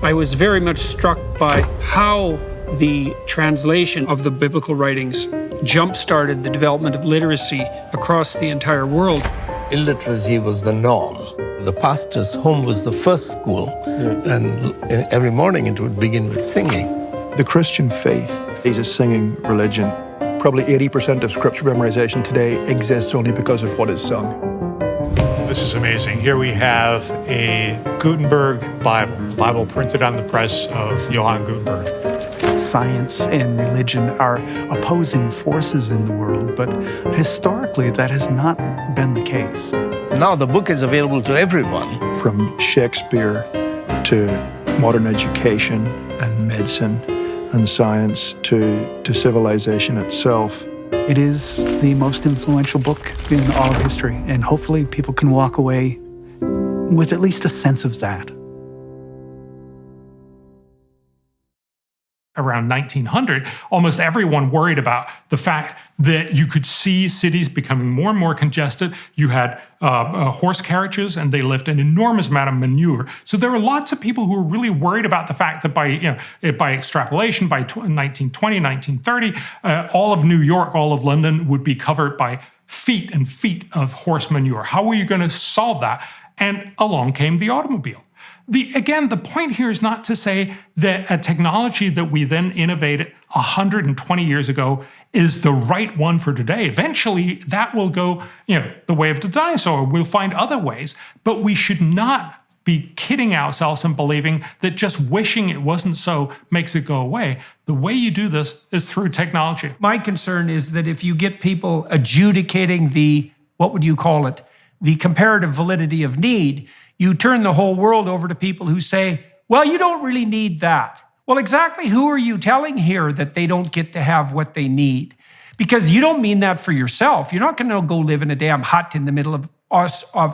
I was very much struck by how the translation of the biblical writings jump-started the development of literacy across the entire world. Illiteracy was the norm. The pastor's home was the first school, and every morning it would begin with singing. The Christian faith is a singing religion. Probably 80% of scripture memorization today exists only because of what is sung. This is amazing. Here we have a Gutenberg Bible printed on the press of Johann Gutenberg. Science and religion are opposing forces in the world, but historically that has not been the case. Now the book is available to everyone. From Shakespeare to modern education and medicine and science to civilization itself. It is the most influential book in all of history, and hopefully people can walk away with at least a sense of that. Around 1900, almost everyone worried about the fact that you could see cities becoming more and more congested. You had horse carriages, and they left an enormous amount of manure. So there were lots of people who were really worried about the fact that by extrapolation, by 1920, 1930, all of New York, all of London would be covered by feet and feet of horse manure. How were you going to solve that? And along came the automobile. Again, the point here is not to say that a technology that we then innovated 120 years ago is the right one for today. Eventually, that will go, the way of the dinosaur. We'll find other ways, but we should not be kidding ourselves and believing that just wishing it wasn't so makes it go away. The way you do this is through technology. My concern is that if you get people adjudicating the comparative validity of need, you turn the whole world over to people who say, well, you don't really need that. Well, exactly who are you telling here that they don't get to have what they need? Because you don't mean that for yourself. You're not going to go live in a damn hut in the middle of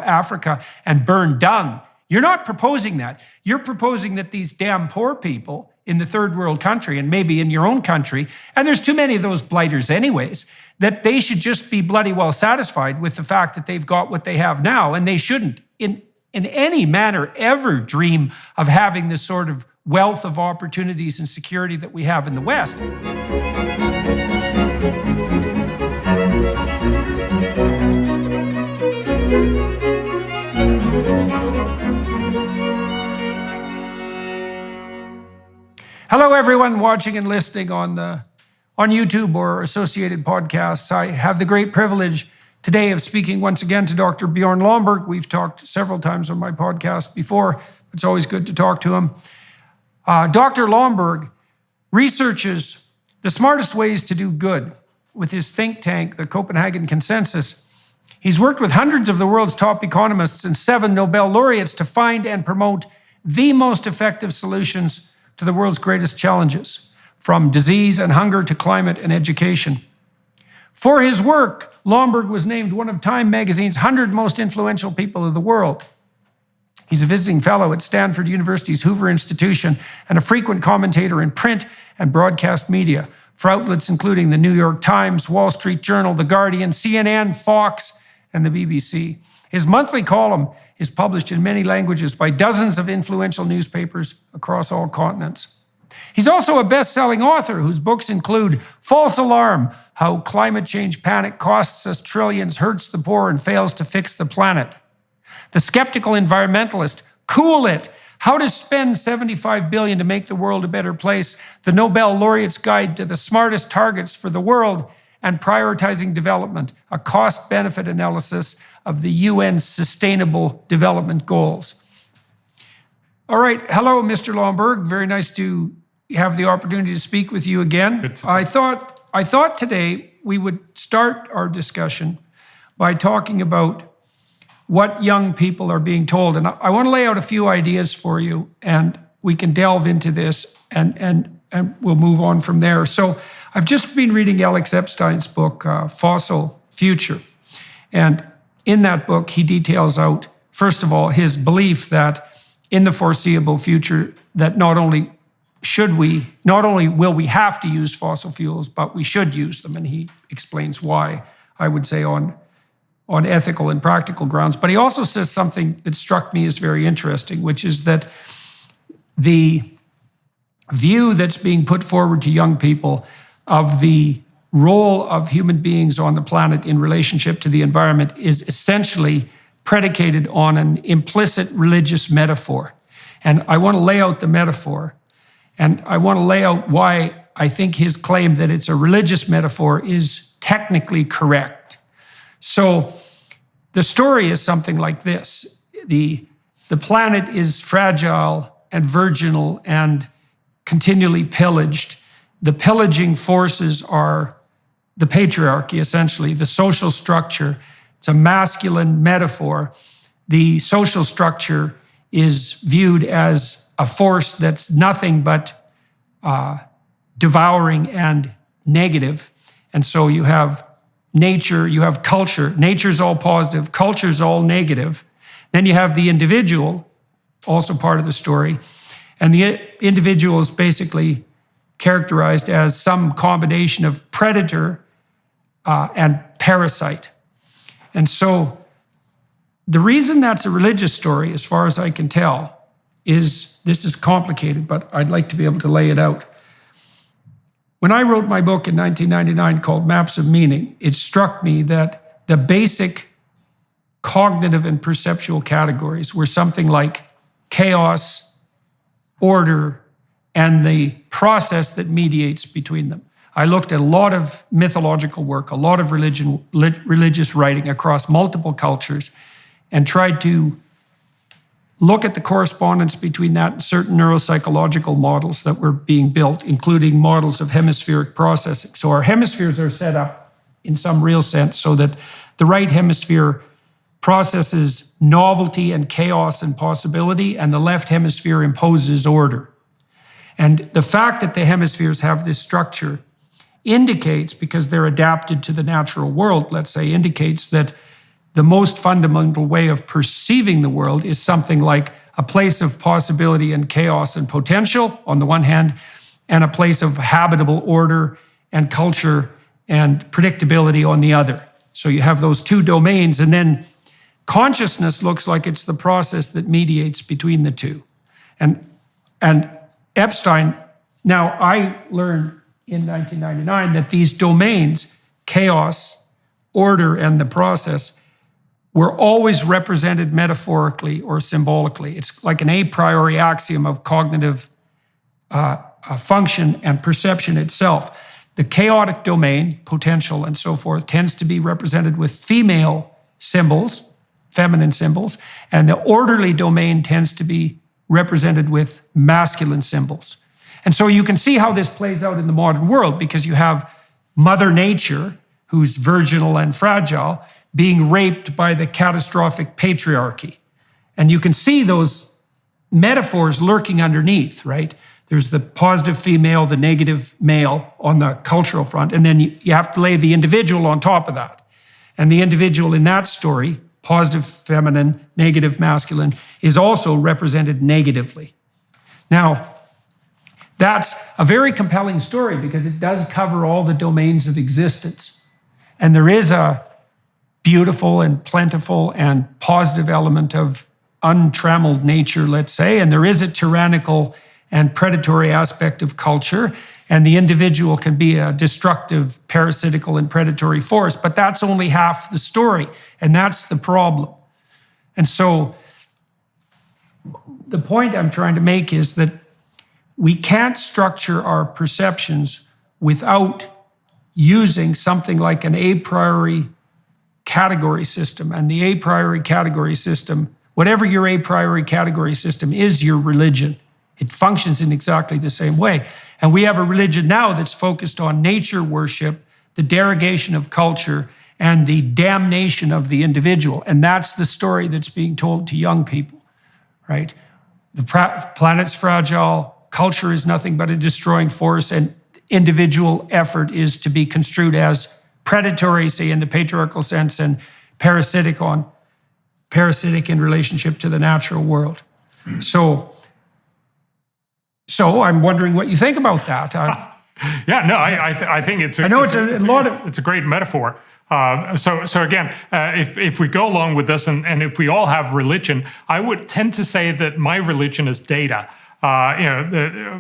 Africa and burn dung. You're not proposing that. You're proposing that these damn poor people in the third world country, and maybe in your own country, and there's too many of those blighters anyways, that they should just be bloody well satisfied with the fact that they've got what they have now, and they shouldn't in any manner ever dream of having this sort of wealth of opportunities and security that we have in the West. Hello, everyone watching and listening on YouTube or associated podcasts. I have the great privilege today of speaking once again to Dr. Bjorn Lomborg. We've talked several times on my podcast before. It's always good to talk to him. Dr. Lomborg researches the smartest ways to do good with his think tank, the Copenhagen Consensus. He's worked with hundreds of the world's top economists and 7 Nobel laureates to find and promote the most effective solutions to the world's greatest challenges, from disease and hunger to climate and education. For his work, Lomborg was named one of Time magazine's 100 most influential people of the world. He's a visiting fellow at Stanford University's Hoover Institution and a frequent commentator in print and broadcast media for outlets including the New York Times, Wall Street Journal, The Guardian, CNN, Fox, and the BBC. His monthly column is published in many languages by dozens of influential newspapers across all continents. He's also a best-selling author whose books include False Alarm: How Climate Change Panic Costs Us Trillions, Hurts the Poor, and Fails to Fix the Planet. The Skeptical Environmentalist: Cool It! How to Spend $75 billion to Make the World a Better Place, the Nobel Laureate's Guide to the Smartest Targets for the World, and Prioritizing Development, a cost-benefit analysis of the UN's Sustainable Development Goals. All right, hello, Mr. Lomborg. Very nice to have the opportunity to speak with you again. I thought today we would start our discussion by talking about what young people are being told. And I want to lay out a few ideas for you, and we can delve into this and we'll move on from there. So I've just been reading Alex Epstein's book, Fossil Future. And in that book, he details out, first of all, his belief that in the foreseeable future, that not only will we have to use fossil fuels, but we should use them. And he explains why, I would say, on ethical and practical grounds. But he also says something that struck me as very interesting, which is that the view that's being put forward to young people of the role of human beings on the planet in relationship to the environment is essentially predicated on an implicit religious metaphor. And I want to lay out the metaphor, and I want to lay out why I think his claim that it's a religious metaphor is technically correct. So the story is something like this. The planet is fragile and virginal and continually pillaged. The pillaging forces are the patriarchy, essentially, the social structure. It's a masculine metaphor. The social structure is viewed as a force that's nothing but devouring and negative. And so you have nature, you have culture. Nature's all positive, culture's all negative. Then you have the individual, also part of the story. And the individual is basically characterized as some combination of predator and parasite. And so the reason that's a religious story, as far as I can tell, is this is complicated, but I'd like to be able to lay it out. When I wrote my book in 1999 called Maps of Meaning, it struck me that the basic cognitive and perceptual categories were something like chaos, order, and the process that mediates between them. I looked at a lot of mythological work, a lot of religious writing across multiple cultures, and tried to look at the correspondence between that and certain neuropsychological models that were being built, including models of hemispheric processing. So our hemispheres are set up in some real sense so that the right hemisphere processes novelty and chaos and possibility, and the left hemisphere imposes order. And the fact that the hemispheres have this structure indicates, because they're adapted to the natural world, let's say, indicates that the most fundamental way of perceiving the world is something like a place of possibility and chaos and potential on the one hand, and a place of habitable order and culture and predictability on the other. So you have those two domains, and then consciousness looks like it's the process that mediates between the two. And Epstein, now I learned in 1999 that these domains, chaos, order, and the process, were always represented metaphorically or symbolically. It's like an a priori axiom of cognitive function and perception itself. The chaotic domain, potential and so forth, tends to be represented with female symbols, feminine symbols, and the orderly domain tends to be represented with masculine symbols. And so you can see how this plays out in the modern world, because you have Mother Nature, who's virginal and fragile, being raped by the catastrophic patriarchy. And you can see those metaphors lurking underneath, right? There's the positive female, the negative male on the cultural front, and then you have to lay the individual on top of that. And the individual in that story, positive feminine, negative masculine, is also represented negatively. Now, that's a very compelling story because it does cover all the domains of existence. And there is a beautiful and plentiful and positive element of untrammeled nature, let's say, and there is a tyrannical and predatory aspect of culture, and the individual can be a destructive, parasitical, and predatory force, but that's only half the story, and that's the problem. And so the point I'm trying to make is that we can't structure our perceptions without using something like an a priori category system. And the a priori category system, whatever your a priori category system is, your religion. It functions in exactly the same way. And we have a religion now that's focused on nature worship, the derogation of culture, and the damnation of the individual. And that's the story that's being told to young people, right? The planet's fragile, culture is nothing but a destroying force, and individual effort is to be construed as predatory, say in the patriarchal sense, and parasitic in relationship to the natural world. So I'm wondering what you think about that. Yeah, no, I think it's a great metaphor. So again, if we go along with this, and if we all have religion, I would tend to say that my religion is data.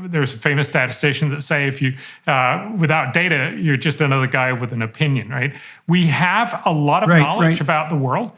There's a famous statistician that say if you, without data, you're just another guy with an opinion, right? We have a lot of knowledge about the world,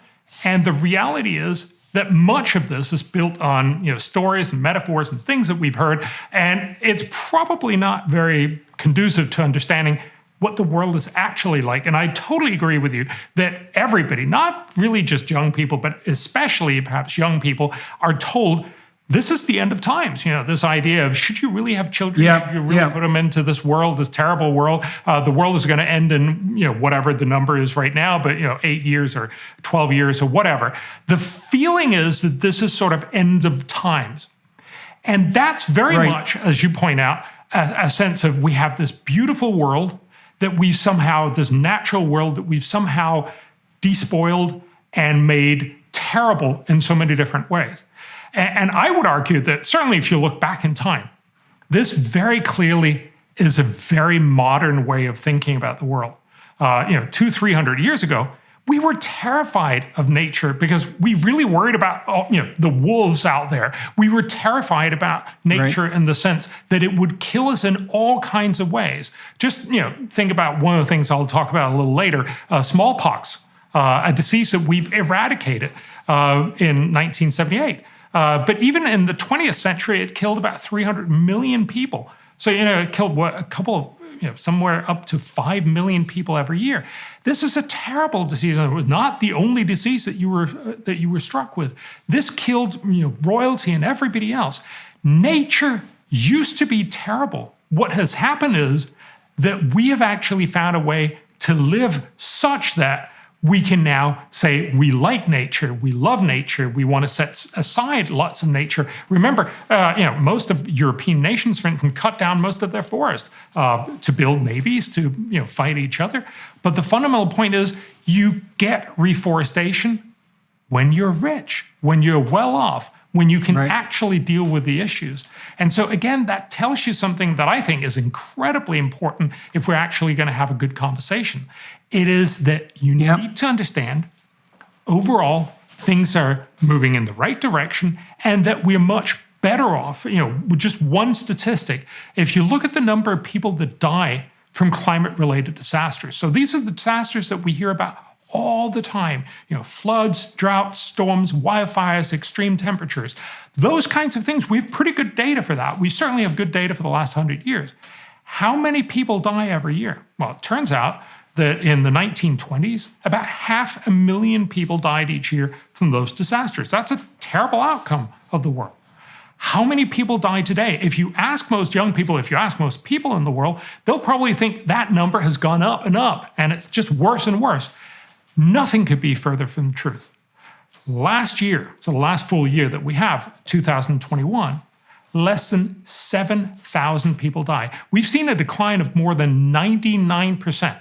and the reality is that much of this is built on stories and metaphors and things that we've heard, and it's probably not very conducive to understanding what the world is actually like. And I totally agree with you that everybody, not really just young people, but especially perhaps young people, are told this is the end of times. This idea of should you really have children? Should you really put them into this world, this terrible world? The world is going to end in whatever the number is right now, but 8 years or 12 years or whatever. The feeling is that this is sort of end of times. And that's very much, as you point out, a sense of we have this beautiful world that we somehow, this natural world that we've somehow despoiled and made terrible in so many different ways. And I would argue that certainly if you look back in time, this very clearly is a very modern way of thinking about the world. 200-300 years ago, we were terrified of nature because we really worried about the wolves out there. We were terrified about nature in the sense that it would kill us in all kinds of ways. Just think about one of the things I'll talk about a little later, smallpox, a disease that we've eradicated in 1978. But even in the 20th century, it killed about 300 million people. So, it killed a couple of, somewhere up to 5 million people every year. This is a terrible disease, and it was not the only disease that you were struck with. This killed royalty and everybody else. Nature used to be terrible. What has happened is that we have actually found a way to live such that we can now say we like nature, we love nature, we want to set aside lots of nature. Remember, most of European nations, for instance, cut down most of their forest to build navies, to fight each other. But the fundamental point is you get reforestation when you're rich, when you're well off, when you can actually deal with the issues. And so again, that tells you something that I think is incredibly important if we're actually going to have a good conversation. It is that you need to understand overall things are moving in the right direction and that we're much better off, with just one statistic. If you look at the number of people that die from climate-related disasters, so these are the disasters that we hear about all the time, floods, droughts, storms, wildfires, extreme temperatures, those kinds of things. We have pretty good data for that. We certainly have good data for the last 100 years. How many people die every year? Well, it turns out that in the 1920s, about 500,000 people died each year from those disasters. That's a terrible outcome of the world. How many people die today? If you ask most young people, if you ask most people in the world, they'll probably think that number has gone up, and it's just worse and worse. Nothing could be further from the truth. Last year, so the last full year that we have, 2021, less than 7,000 people died. We've seen a decline of more than 99%.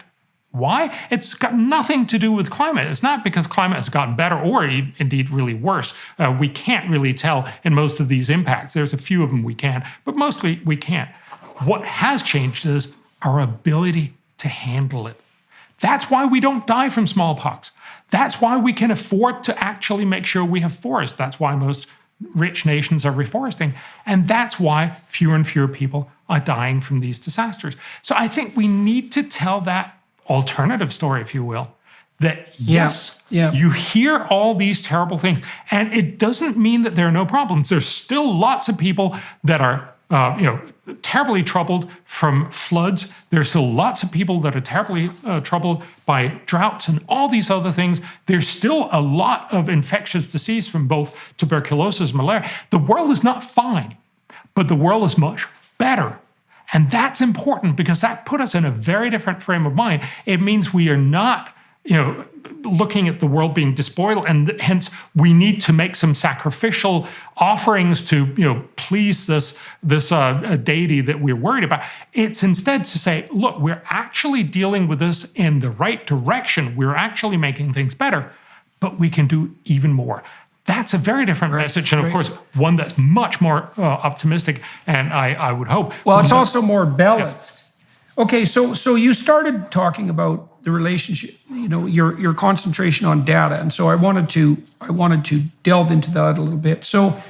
Why? It's got nothing to do with climate. It's not because climate has gotten better or indeed really worse. We can't really tell in most of these impacts. There's a few of them we can, but mostly we can't. What has changed is our ability to handle it. That's why we don't die from smallpox. That's why we can afford to actually make sure we have forests. That's why most rich nations are reforesting. And that's why fewer and fewer people are dying from these disasters. So I think we need to tell that alternative story, if you will, that yes, you hear all these terrible things, and it doesn't mean that there are no problems. There's still lots of people that are terribly troubled from floods. There's still lots of people that are terribly troubled by droughts and all these other things. There's still a lot of infectious disease from both tuberculosis and malaria. The world is not fine, but the world is much better. And that's important because that put us in a very different frame of mind. It means we are not, looking at the world being despoiled, and hence we need to make some sacrificial offerings to, please this deity that we're worried about. It's instead to say, look, we're actually dealing with this in the right direction. We're actually making things better, but we can do even more. That's a very different message, and of course, one that's much more optimistic, and I would hope. Well, it's also more balanced. Okay, so you started talking about the relationship, your concentration on data, and so I wanted to delve into that a little bit. So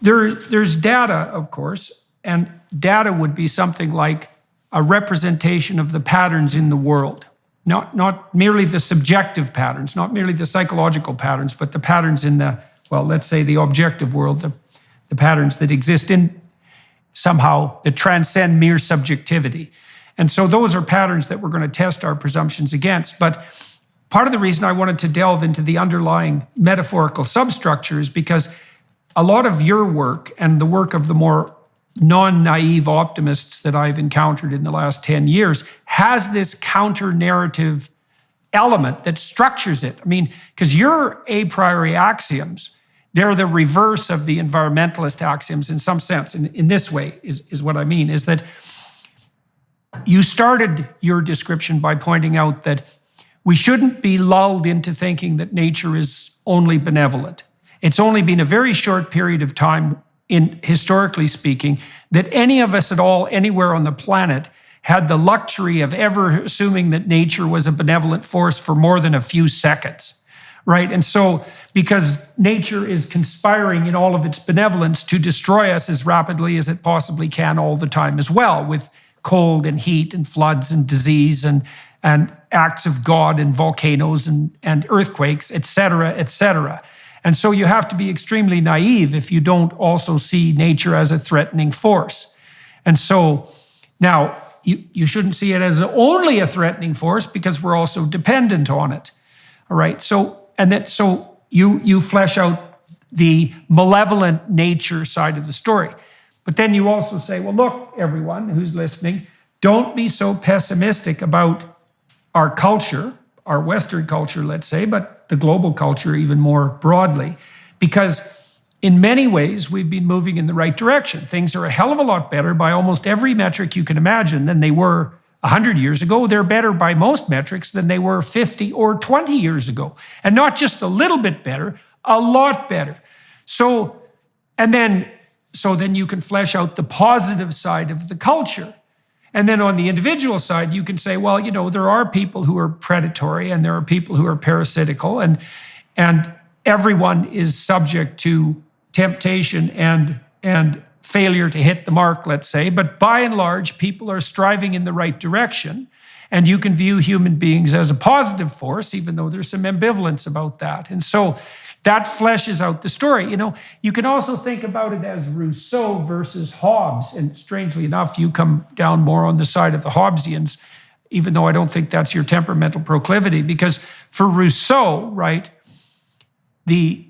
There's data, of course, and data would be something like a representation of the patterns in the world. Not merely the subjective patterns, not merely the psychological patterns, but the patterns in the, well, let's say the objective world, the patterns that exist in somehow that transcend mere subjectivity. And so those are patterns that we're going to test our presumptions against. But part of the reason I wanted to delve into the underlying metaphorical substructure is because a lot of your work and the work of the more non-naive optimists that I've encountered in the last 10 years has this counter-narrative element that structures it. I mean, because your a priori axioms, they're the reverse of the environmentalist axioms in some sense. In this way is what I mean, is that you started your description by pointing out that we shouldn't be lulled into thinking that nature is only benevolent. It's only been a very short period of time, historically speaking, that any of us at all, anywhere on the planet, had the luxury of ever assuming that nature was a benevolent force for more than a few seconds, right? And so, because nature is conspiring in all of its benevolence to destroy us as rapidly as it possibly can all the time as well, with cold and heat and floods and disease and acts of God and volcanoes and earthquakes, et cetera, et cetera. And so you have to be extremely naive if you don't also see nature as a threatening force. And so now you shouldn't see it as only a threatening force because we're also dependent on it. All right. So you flesh out the malevolent nature side of the story. But then you also say, well, look, everyone who's listening, don't be so pessimistic about our culture, our Western culture, let's say, but the global culture even more broadly, because in many ways we've been moving in the right direction. Things are a hell of a lot better by almost every metric you can imagine than they were 100 years ago. They're better by most metrics than they were 50 or 20 years ago. And not just a little bit better, a lot better. So then you can flesh out the positive side of the culture. And then on the individual side, you can say, well, you know, there are people who are predatory and there are people who are parasitical, and everyone is subject to temptation and failure to hit the mark, let's say. But by and large, people are striving in the right direction. And you can view human beings as a positive force, even though there's some ambivalence about that. And so that fleshes out the story. You know, you can also think about it as Rousseau versus Hobbes. And strangely enough, you come down more on the side of the Hobbesians, even though I don't think that's your temperamental proclivity. Because for Rousseau, right, the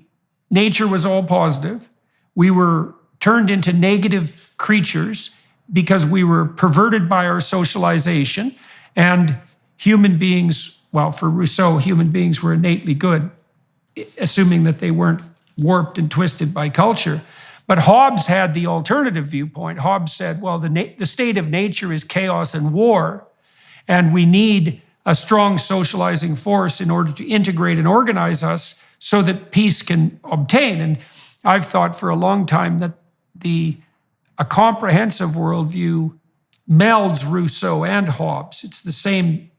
nature was all positive. We were turned into negative creatures because we were perverted by our socialization. And human beings, well, for Rousseau, human beings were innately good, assuming that they weren't warped and twisted by culture. But Hobbes had the alternative viewpoint. Hobbes said, well, the state of nature is chaos and war, and we need a strong socializing force in order to integrate and organize us so that peace can obtain. And I've thought for a long time that a comprehensive worldview melds Rousseau and Hobbes. It's the same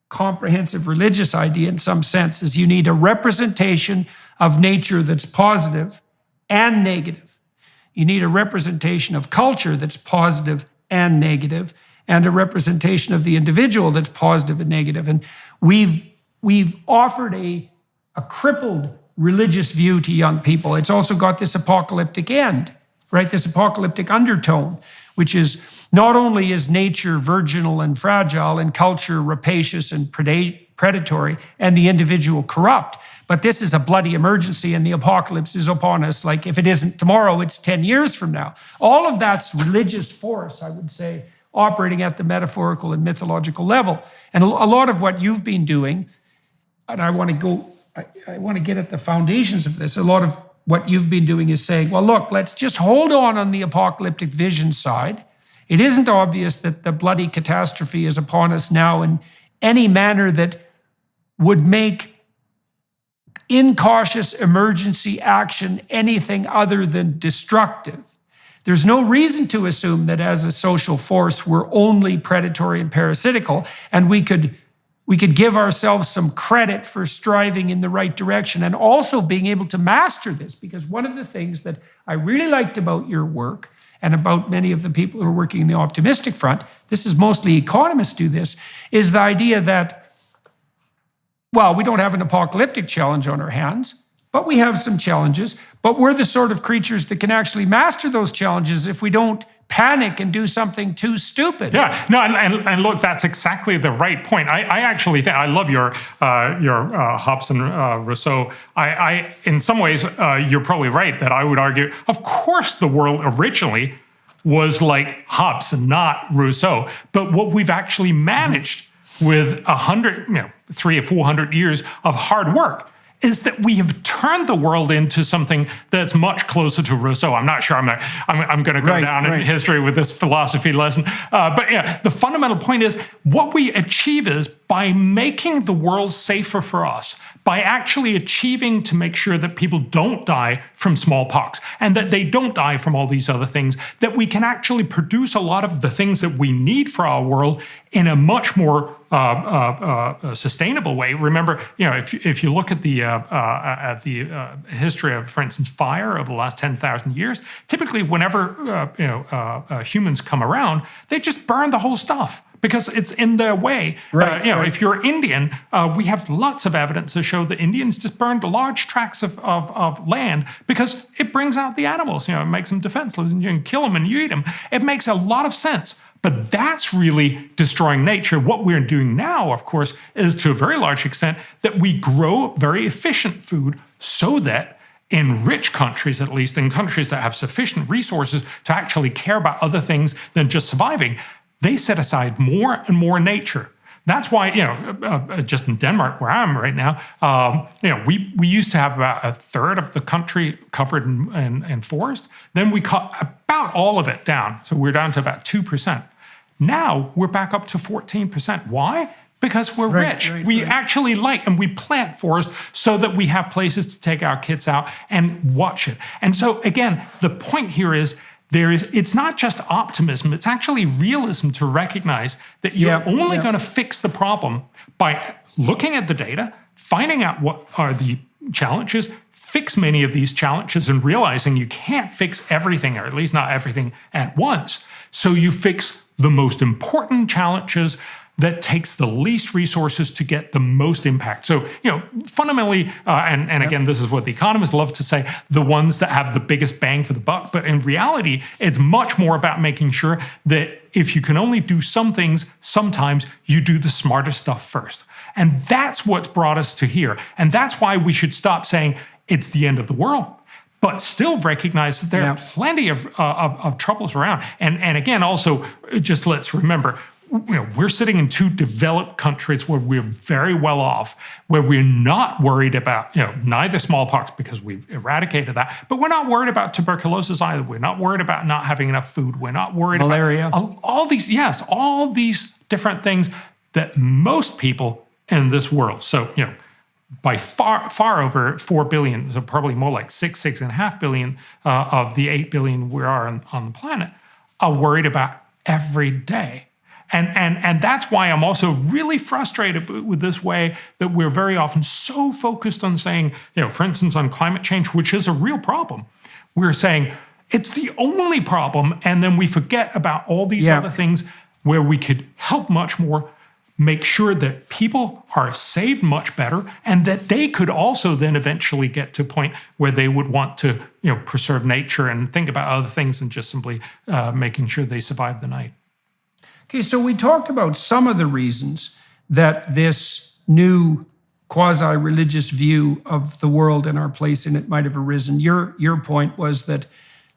comprehensive religious idea in some sense, is you need a representation of nature that's positive and negative. You need a representation of culture that's positive and negative, and a representation of the individual that's positive and negative. And we've offered a crippled religious view to young people. It's also got this apocalyptic end, right? This apocalyptic undertone, which is not only is nature virginal and fragile and culture rapacious and predatory and the individual corrupt, but this is a bloody emergency and the apocalypse is upon us. Like if it isn't tomorrow, it's 10 years from now. All of that's religious force, I would say, operating at the metaphorical and mythological level. And a lot of what you've been doing, and I want to get at the foundations of this, a lot of what you've been doing is saying, well, look, let's just hold on the apocalyptic vision side. It isn't obvious that the bloody catastrophe is upon us now in any manner that would make incautious emergency action anything other than destructive. There's no reason to assume that as a social force, we're only predatory and parasitical, and we could we could give ourselves some credit for striving in the right direction and also being able to master this. Because one of the things that I really liked about your work and about many of the people who are working in the optimistic front, this is mostly economists do this, is the idea that, well, we don't have an apocalyptic challenge on our hands, but we have some challenges, but we're the sort of creatures that can actually master those challenges if we don't panic and do something too stupid. Yeah, no, and look, that's exactly the right point. I actually think, I love your Hobbes and Rousseau. I in some ways, you're probably right that I would argue, of course the world originally was like Hobbes and not Rousseau, but what we've actually managed with 300 or 400 years of hard work is that we have turned the world into something that's much closer to Rousseau. I'm not sure I'm going to go down in history with this philosophy lesson. But yeah, the fundamental point is what we achieve is by making the world safer for us, by actually achieving to make sure that people don't die from smallpox and that they don't die from all these other things, that we can actually produce a lot of the things that we need for our world in a much more sustainable way. Remember, if you look at the history of, for instance, fire over the last 10,000 years, typically whenever humans come around, they just burn the whole stuff because it's in their way. If you're Indian, we have lots of evidence to show that Indians just burned large tracts of land because it brings out the animals. It makes them defenseless, and you can kill them and you eat them. It makes a lot of sense. But that's really destroying nature. What we're doing now, of course, is to a very large extent that we grow very efficient food so that in rich countries, at least in countries that have sufficient resources to actually care about other things than just surviving, they set aside more and more nature. That's why, just in Denmark, where I am right now, we used to have about a third of the country covered in forest. Then we cut about all of it down. So we're down to about 2%. Now we're back up to 14%. Why? Because we're rich. We actually and we plant forest so that we have places to take our kids out and watch it. And so again, the point here is, it's not just optimism, it's actually realism to recognize that you're only going to fix the problem by looking at the data, finding out what are the challenges, fix many of these challenges, and realizing you can't fix everything, or at least not everything at once. So you fix the most important challenges that takes the least resources to get the most impact. So, fundamentally, and again, this is what the economists love to say, the ones that have the biggest bang for the buck. But in reality, it's much more about making sure that if you can only do some things, sometimes you do the smarter stuff first. And that's what's brought us to here. And that's why we should stop saying it's the end of the world, but still recognize that there are plenty of troubles around. And again, also, just let's remember, we're sitting in two developed countries where we're very well off, where we're not worried about, neither smallpox because we've eradicated that, but we're not worried about tuberculosis either. We're not worried about not having enough food. We're not worried about all these different things that most people in this world. So, by far over 4 billion, so probably more like 6.5 billion of the 8 billion we are on the planet, are worried about every day. And that's why I'm also really frustrated with this way that we're very often so focused on saying, for instance, on climate change, which is a real problem. We're saying it's the only problem, and then we forget about all these other things where we could help much more, make sure that people are saved much better, and that they could also then eventually get to a point where they would want to, preserve nature and think about other things than just simply making sure they survive the night. Okay, so we talked about some of the reasons that this new quasi-religious view of the world and our place in it might have arisen. Your point was that,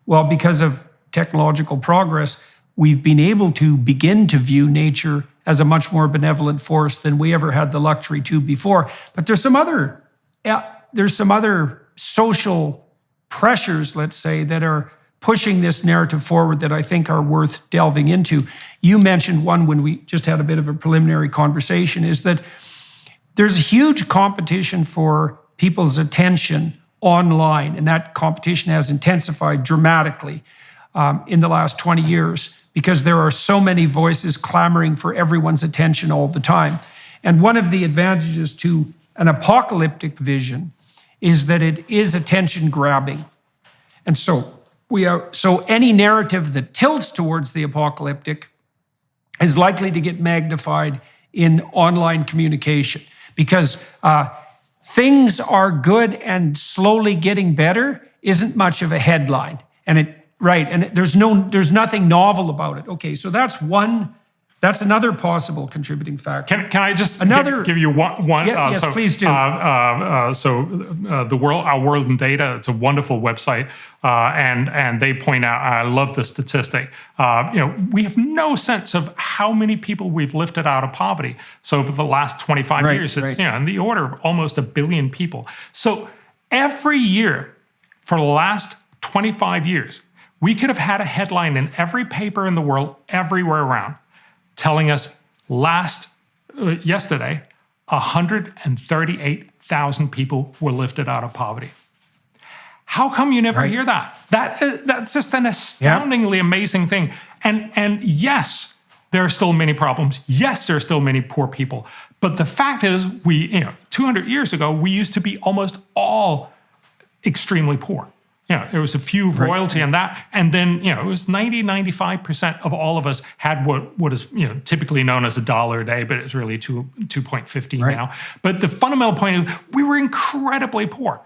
well, because of technological progress, we've been able to begin to view nature as a much more benevolent force than we ever had the luxury to before. But there's some other social pressures, let's say, that are pushing this narrative forward that I think are worth delving into. You mentioned one when we just had a bit of a preliminary conversation, is that there's a huge competition for people's attention online, and that competition has intensified dramatically in the last 20 years because there are so many voices clamoring for everyone's attention all the time. And one of the advantages to an apocalyptic vision is that it is attention grabbing. And so any narrative that tilts towards the apocalyptic is likely to get magnified in online communication, because things are good and slowly getting better isn't much of a headline. And there's nothing novel about it. Okay, so that's another possible contributing factor. Can I just give you one? Yes, please do. Our World in Data, it's a wonderful website, and they point out, I love the statistic. We have no sense of how many people we've lifted out of poverty. So over the last 25 years, it's in the order of almost 1 billion people. So every year for the last 25 years, we could have had a headline in every paper in the world, everywhere around, telling us yesterday, 138,000 people were lifted out of poverty. How come you never hear that? That's just an astoundingly amazing thing. And yes, there are still many problems. Yes, there are still many poor people. But the fact is, 200 years ago, we used to be almost all extremely poor. There was a few royalty and that, and then it was 95% of all of us had what is typically known as $1 a day, but it's really 2.50 now. But the fundamental point is we were incredibly poor.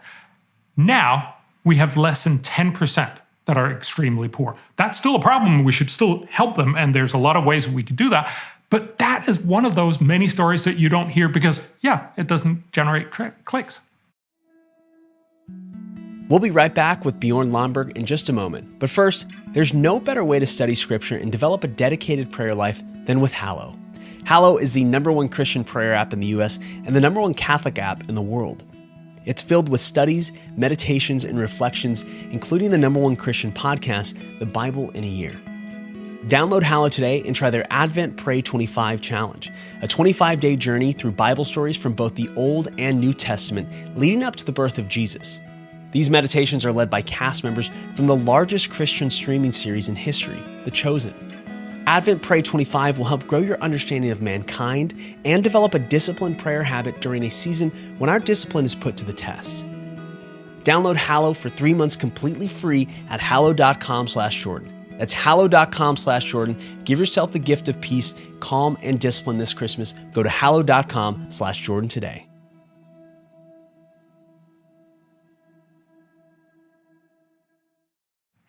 Now we have less than 10% that are extremely poor. That's still a problem. We should still help them, and there's a lot of ways we could do that. But that is one of those many stories that you don't hear because it doesn't generate clicks. We'll be right back with Bjorn Lomborg in just a moment. But first, there's no better way to study Scripture and develop a dedicated prayer life than with Hallow. Hallow is the #1 Christian prayer app in the US and the #1 Catholic app in the world. It's filled with studies, meditations, and reflections, including the #1 Christian podcast, The Bible in a Year. Download Hallow today and try their Advent Pray 25 challenge, a 25-day journey through Bible stories from both the Old and New Testament leading up to the birth of Jesus. These meditations are led by cast members from the largest Christian streaming series in history, The Chosen. Advent Pray 25 will help grow your understanding of mankind and develop a disciplined prayer habit during a season when our discipline is put to the test. Download Hallow for 3 months completely free at hallow.com/Jordan. That's hallow.com/Jordan. Give yourself the gift of peace, calm, and discipline this Christmas. Go to hallow.com/Jordan today.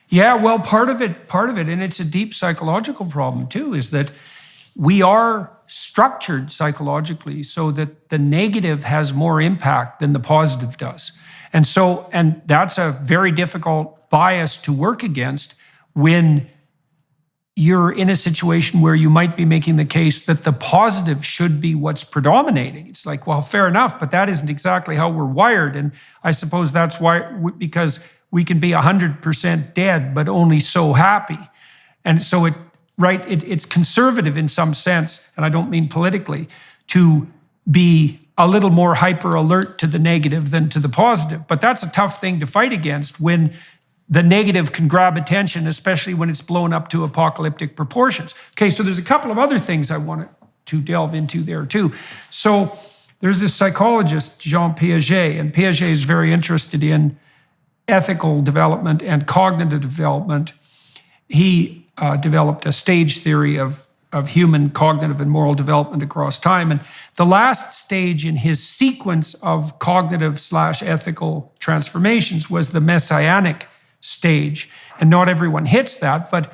Yeah, well, part of it, and it's a deep psychological problem too, is that we are structured psychologically so that the negative has more impact than the positive does. And that's a very difficult bias to work against when you're in a situation where you might be making the case that the positive should be what's predominating. It's like, well, fair enough, but that isn't exactly how we're wired. And I suppose that's why, because we can be 100% dead, but only so happy. And so it's conservative in some sense, and I don't mean politically, to be a little more hyper alert to the negative than to the positive. But that's a tough thing to fight against when the negative can grab attention, especially when it's blown up to apocalyptic proportions. Okay, so there's a couple of other things I wanted to delve into there too. So there's this psychologist, Jean Piaget, and Piaget is very interested in ethical development and cognitive development. He developed a stage theory of human cognitive and moral development across time. And the last stage in his sequence of cognitive/ethical transformations was the messianic stage. And not everyone hits that, but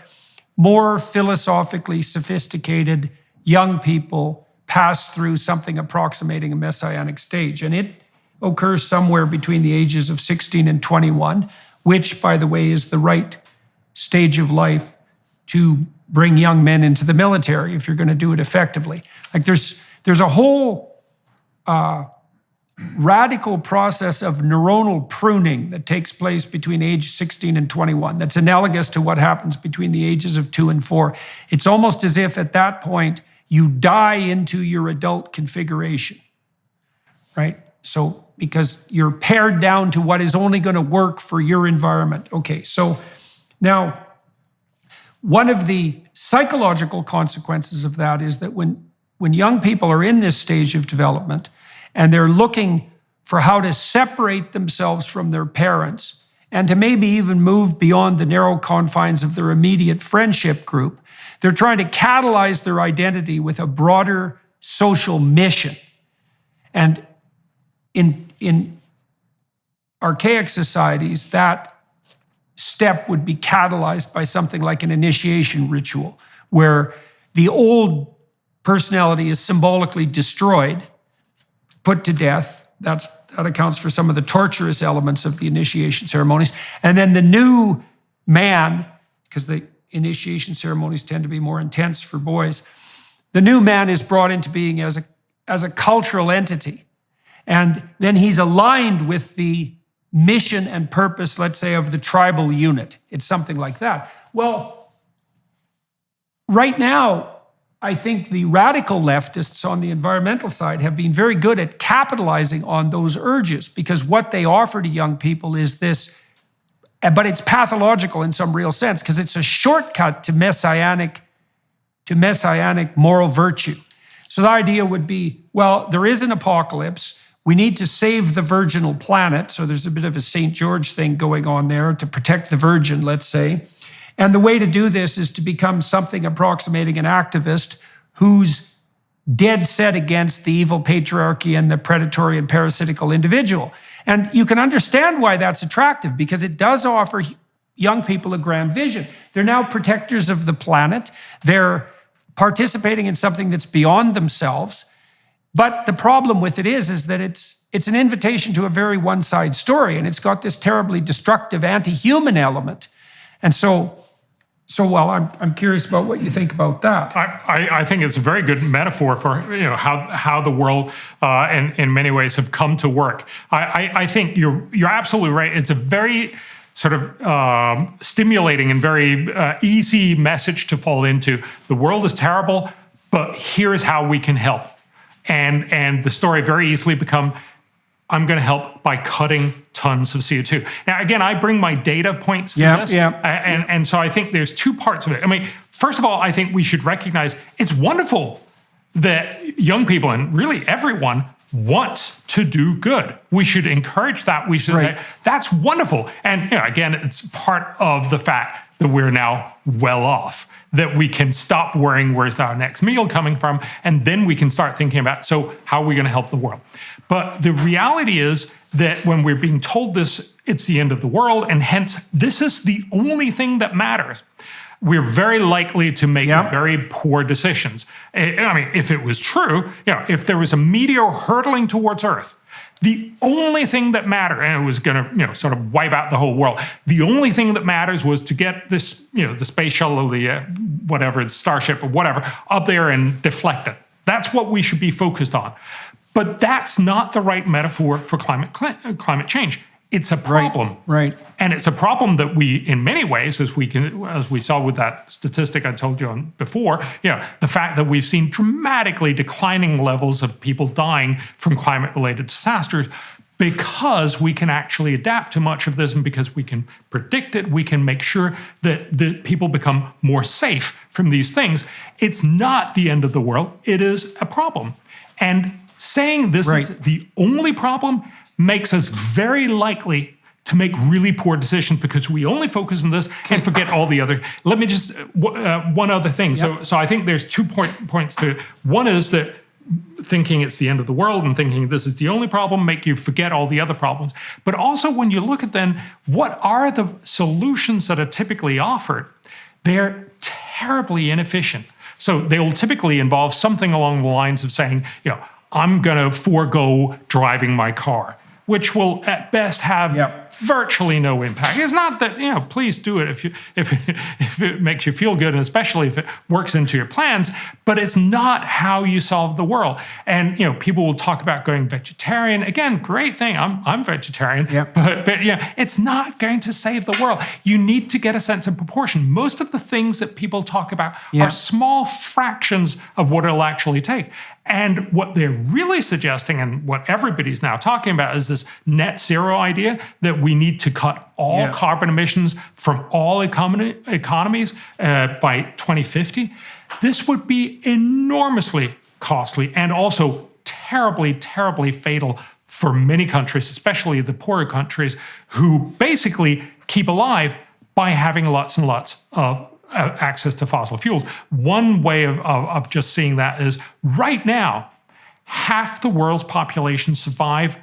more philosophically sophisticated young people pass through something approximating a messianic stage. And it occurs somewhere between the ages of 16 and 21, which, by the way, is the right stage of life to bring young men into the military if you're going to do it effectively. Like there's a whole radical process of neuronal pruning that takes place between age 16 and 21 that's analogous to what happens between the ages of 2 and 4. It's almost as if at that point you die into your adult configuration, right? So because you're pared down to what is only going to work for your environment. Okay, so now one of the psychological consequences of that is that when when young people are in this stage of development and they're looking for how to separate themselves from their parents and to maybe even move beyond the narrow confines of their immediate friendship group, they're trying to catalyze their identity with a broader social mission. And in archaic societies, that step would be catalyzed by something like an initiation ritual, where the old personality is symbolically destroyed, put to death. That accounts for some of the torturous elements of the initiation ceremonies. And then the new man, because the initiation ceremonies tend to be more intense for boys, the new man is brought into being as a cultural entity. And then he's aligned with the mission and purpose, let's say, of the tribal unit. It's something like that. Well, right now, I think the radical leftists on the environmental side have been very good at capitalizing on those urges, because what they offer to young people is this, but it's pathological in some real sense, because it's a shortcut to messianic moral virtue. So the idea would be, well, there is an apocalypse. We need to save the virginal planet. So there's a bit of a St. George thing going on there to protect the virgin, let's say. And the way to do this is to become something approximating an activist who's dead set against the evil patriarchy and the predatory and parasitical individual. And you can understand why that's attractive, because it does offer young people a grand vision. They're now protectors of the planet. They're participating in something that's beyond themselves. But the problem with it is that it's an invitation to a very one-side story, and it's got this terribly destructive anti-human element. And so well, I'm curious about what you think about that. I think it's a very good metaphor for how the world in many ways have come to work. I think you're absolutely right. It's a very sort of stimulating and very easy message to fall into. The world is terrible, but here's how we can help. And the story very easily become, I'm going to help by cutting tons of CO2. Now, again, I bring my data points to this. And so I think there's two parts of it. I mean, first of all, I think we should recognize it's wonderful that young people, and really everyone, wants to do good. We should encourage that. We should. That's wonderful. And again, it's part of the fact that we're now well off, that we can stop worrying where's our next meal coming from, and then we can start thinking about, so how are we going to help the world? But the reality is that when we're being told this, it's the end of the world, and hence this is the only thing that matters, we're very likely to make very poor decisions. I mean, if it was true, if there was a meteor hurtling towards Earth, the only thing that mattered, and it was going to, sort of wipe out the whole world. The only thing that matters was to get this, the space shuttle, or the starship or whatever, up there and deflect it. That's what we should be focused on. But that's not the right metaphor for climate change. It's a problem, right? And it's a problem that we, in many ways, as we saw with that statistic I told you on before, the fact that we've seen dramatically declining levels of people dying from climate-related disasters, because we can actually adapt to much of this, and because we can predict it, we can make sure that the people become more safe from these things. It's not the end of the world. It is a problem, and saying this is the only problem makes us very likely to make really poor decisions, because we only focus on this and forget all the other. Let me just, one other thing. So I think there's 2 points to it. One is that thinking it's the end of the world and thinking this is the only problem make you forget all the other problems. But also when you look at then, what are the solutions that are typically offered? They're terribly inefficient. So they will typically involve something along the lines of saying, I'm going to forego driving my car, which will at best have virtually no impact. It's not that, please do it if it makes you feel good, and especially if it works into your plans, but it's not how you solve the world. And, people will talk about going vegetarian. Again, great thing. I'm vegetarian, but it's not going to save the world. You need to get a sense of proportion. Most of the things that people talk about are small fractions of what it'll actually take. And what they're really suggesting, and what everybody's now talking about, is this net zero idea that we need to cut all carbon emissions from all economies by 2050. This would be enormously costly and also terribly, terribly fatal for many countries, especially the poorer countries, who basically keep alive by having lots and lots of access to fossil fuels. One way of just seeing that is right now, half the world's population survive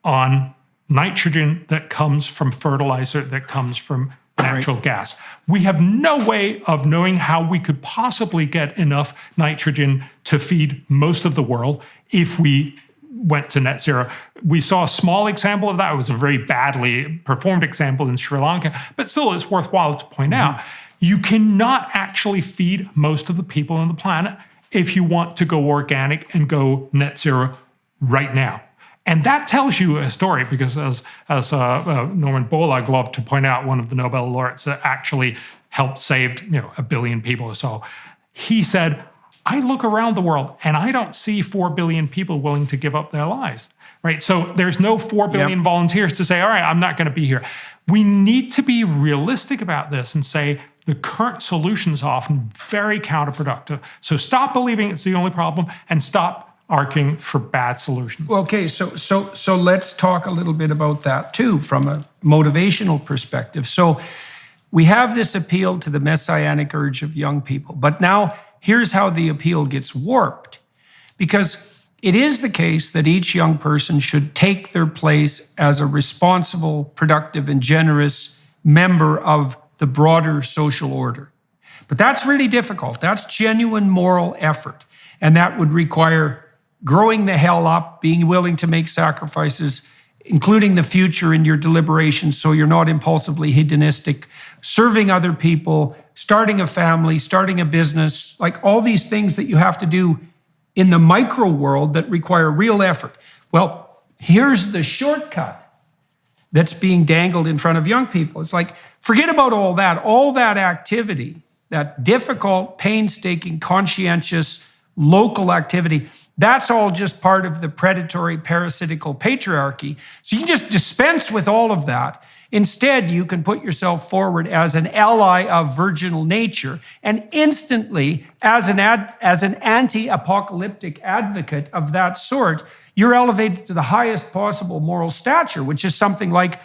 on nitrogen that comes from fertilizer, that comes from natural gas. We have no way of knowing how we could possibly get enough nitrogen to feed most of the world if we went to net zero. We saw a small example of that. It was a very badly performed example in Sri Lanka, but still it's worthwhile to point out. You cannot actually feed most of the people on the planet if you want to go organic and go net zero right now. And that tells you a story, because as Norman Borlaug loved to point out, one of the Nobel laureates that actually helped save 1 billion people or so, he said, I look around the world and I don't see 4 billion people willing to give up their lives, right? So there's no 4 billion volunteers to say, all right, I'm not going to be here. We need to be realistic about this and say the current solutions are often very counterproductive. So stop believing it's the only problem and stop arguing for bad solutions. Okay, so let's talk a little bit about that too, from a motivational perspective. So we have this appeal to the messianic urge of young people, but now here's how the appeal gets warped. Because it is the case that each young person should take their place as a responsible, productive, and generous member of the broader social order. But that's really difficult. That's genuine moral effort. And that would require growing the hell up, being willing to make sacrifices, including the future in your deliberations so you're not impulsively hedonistic, serving other people, starting a family, starting a business, like all these things that you have to do in the micro world that require real effort. Well, here's the shortcut that's being dangled in front of young people. It's like, forget about all that activity, that difficult, painstaking, conscientious, local activity. That's all just part of the predatory, parasitical patriarchy. So you can just dispense with all of that. Instead, you can put yourself forward as an ally of virginal nature, and instantly, as an anti-apocalyptic advocate of that sort, you're elevated to the highest possible moral stature, which is something like,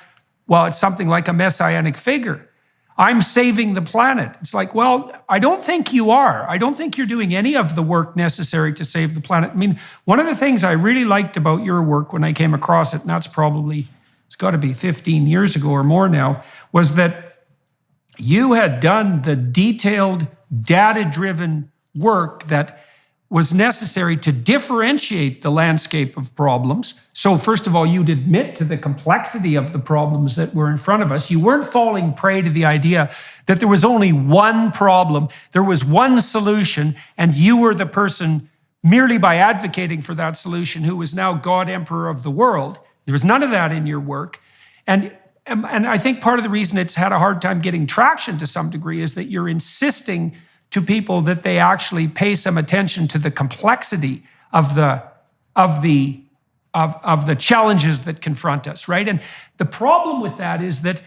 it's something like a messianic figure. I'm saving the planet. It's like, well, I don't think you are. I don't think you're doing any of the work necessary to save the planet. I mean, one of the things I really liked about your work when I came across it, and that's probably, it's got to be 15 years ago or more now, was that you had done the detailed, data-driven work that was necessary to differentiate the landscape of problems. So first of all, you'd admit to the complexity of the problems that were in front of us. You weren't falling prey to the idea that there was only one problem, there was one solution, and you were the person, merely by advocating for that solution, who was now God, Emperor of the world. There was none of that in your work. And I think part of the reason it's had a hard time getting traction to some degree is that you're insisting to people that they actually pay some attention to the complexity of the challenges that confront us, right? And the problem with that is that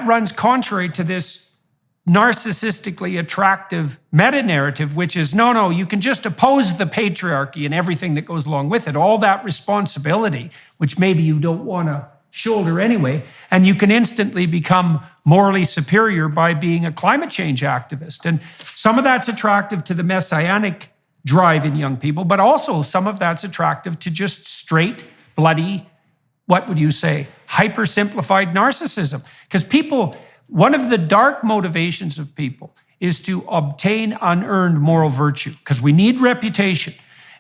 runs contrary to this narcissistically attractive meta-narrative, which is, no, you can just oppose the patriarchy and everything that goes along with it, all that responsibility, which maybe you don't want to shoulder anyway, and you can instantly become morally superior by being a climate change activist. And some of that's attractive to the messianic drive in young people, but also some of that's attractive to just straight, bloody, what would you say, hyper-simplified narcissism. Because people, one of the dark motivations of people is to obtain unearned moral virtue, because we need reputation.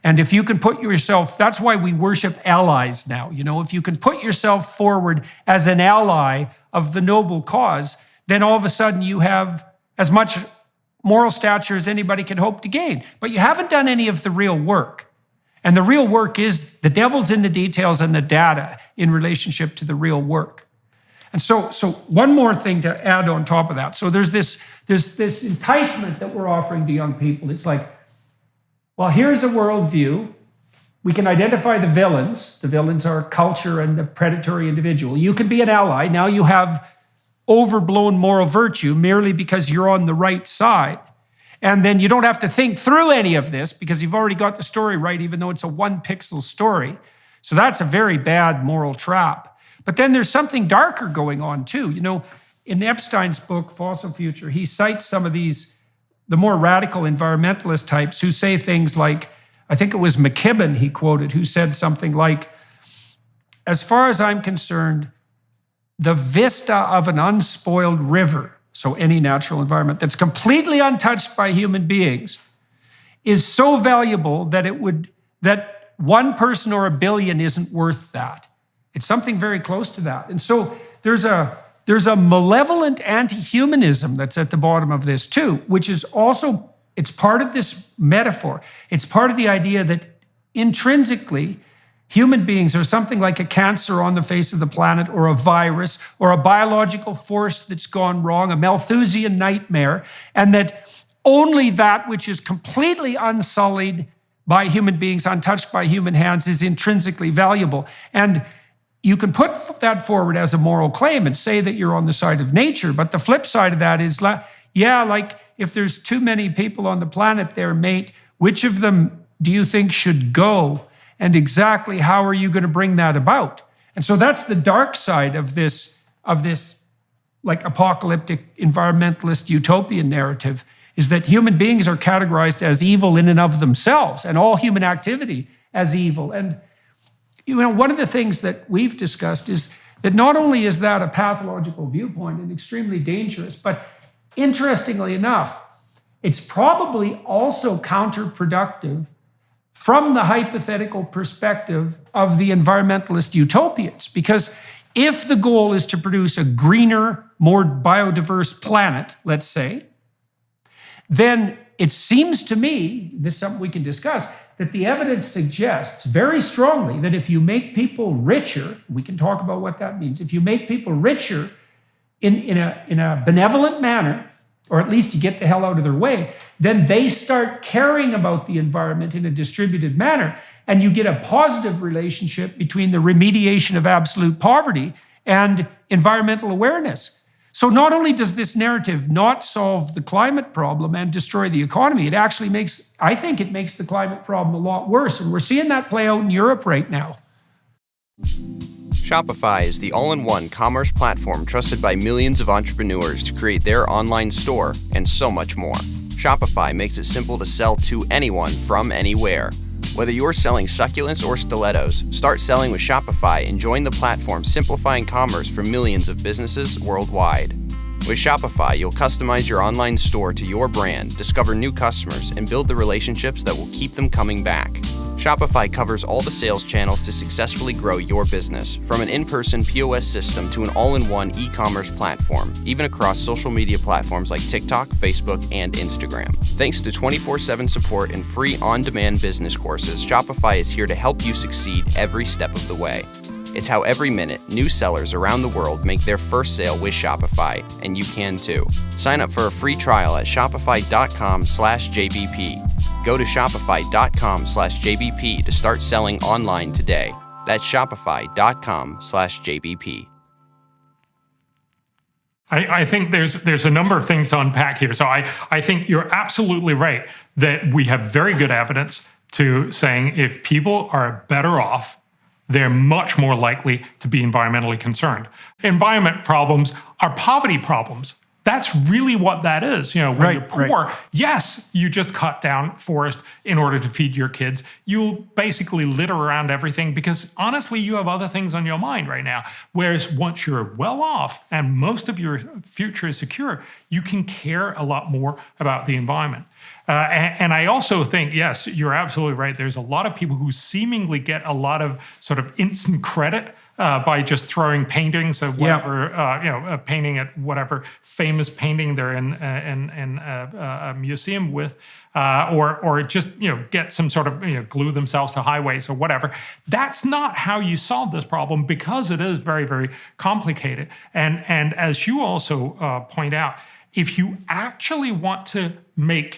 And if you can put yourself, that's why we worship allies now. If you can put yourself forward as an ally of the noble cause, then all of a sudden you have as much moral stature as anybody can hope to gain. But you haven't done any of the real work. And the real work is the devil's in the details and the data in relationship to the real work. And so one more thing to add on top of that. So there's this enticement that we're offering to young people. It's like, well, here's a worldview. We can identify the villains. The villains are culture and the predatory individual. You can be an ally. Now you have overblown moral virtue merely because you're on the right side. And then you don't have to think through any of this because you've already got the story right, even though it's a 1-pixel story. So that's a very bad moral trap. But then there's something darker going on too. You know, in Epstein's book, Fossil Future, he cites some of these, the more radical environmentalist types who say things like, I think it was McKibben he quoted, who said something like, as far as I'm concerned, the vista of an unspoiled river, so any natural environment that's completely untouched by human beings, is so valuable that one person or a billion isn't worth that. It's something very close to that. And so there's a malevolent anti-humanism that's at the bottom of this too, which is also, it's part of this metaphor. It's part of the idea that intrinsically, human beings are something like a cancer on the face of the planet, or a virus, or a biological force that's gone wrong, a Malthusian nightmare, and that only that which is completely unsullied by human beings, untouched by human hands, is intrinsically valuable. And you can put that forward as a moral claim and say that you're on the side of nature, but the flip side of that is, yeah, like if there's too many people on the planet there, mate, which of them do you think should go? And exactly how are you going to bring that about? And so that's the dark side of this like apocalyptic environmentalist utopian narrative, is that human beings are categorized as evil in and of themselves, and all human activity as evil. And you know, one of the things that we've discussed is that not only is that a pathological viewpoint and extremely dangerous, but interestingly enough, it's probably also counterproductive from the hypothetical perspective of the environmentalist utopians. Because if the goal is to produce a greener, more biodiverse planet, let's say, then it seems to me, this is something we can discuss, that the evidence suggests very strongly that if you make people richer, we can talk about what that means, if you make people richer in a benevolent manner, or at least you get the hell out of their way, then they start caring about the environment in a distributed manner, and you get a positive relationship between the remediation of absolute poverty and environmental awareness. So not only does this narrative not solve the climate problem and destroy the economy, it actually I think it makes the climate problem a lot worse. And we're seeing that play out in Europe right now. Shopify is the all-in-one commerce platform trusted by millions of entrepreneurs to create their online store and so much more. Shopify makes it simple to sell to anyone from anywhere. Whether you're selling succulents or stilettos, start selling with Shopify and join the platform simplifying commerce for millions of businesses worldwide. With Shopify, you'll customize your online store to your brand, discover new customers, and build the relationships that will keep them coming back. Shopify covers all the sales channels to successfully grow your business, from an in-person POS system to an all-in-one e-commerce platform, even across social media platforms like TikTok, Facebook, and Instagram. Thanks to 24/7 support and free on-demand business courses, Shopify is here to help you succeed every step of the way. It's how every minute, new sellers around the world make their first sale with Shopify, and you can too. Sign up for a free trial at shopify.com/JBP. Go to shopify.com/JBP to start selling online today. That's shopify.com/JBP. I think there's a number of things to unpack here. So I think you're absolutely right that we have very good evidence to saying if people are better off, they're much more likely to be environmentally concerned. Environment problems are poverty problems. That's really what that is. You know, when you're poor, yes, you just cut down forest in order to feed your kids. You'll basically litter around everything because honestly, you have other things on your mind right now. Whereas once you're well off and most of your future is secure, you can care a lot more about the environment. And I also think, yes, you're absolutely right. There's a lot of people who seemingly get a lot of sort of instant credit by just throwing paintings of whatever, painting at whatever famous painting they're in a museum with, or just get some sort of glue themselves to highways or whatever. That's not how you solve this problem because it is very, very complicated. And as you also point out, if you actually want to be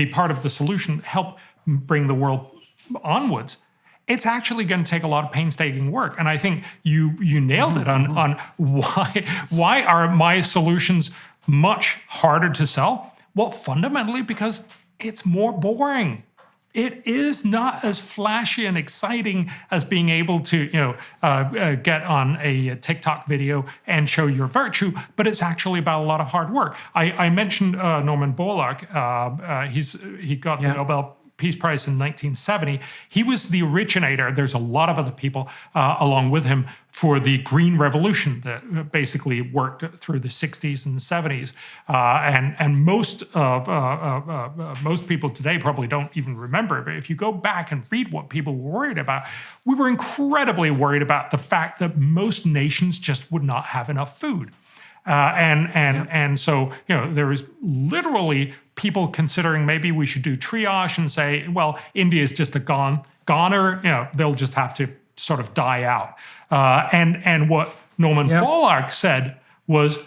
part of the solution, help bring the world onwards, it's actually going to take a lot of painstaking work. And I think you nailed it on why are my solutions much harder to sell? Well, fundamentally because it's more boring. It is not as flashy and exciting as being able to, get on a TikTok video and show your virtue, but it's actually about a lot of hard work. I mentioned Norman Borlaug. He got the Nobel Peace Prize in 1970. He was the originator, there's a lot of other people along with him, for the Green Revolution that basically worked through the 60s and 70s. And most people today probably don't even remember it, but if you go back and read what people were worried about, we were incredibly worried about the fact that most nations just would not have enough food. And so, there was literally people considering maybe we should do triage and say, well, India is just a goner, they'll just have to sort of die out. And what Norman Borlaug said was,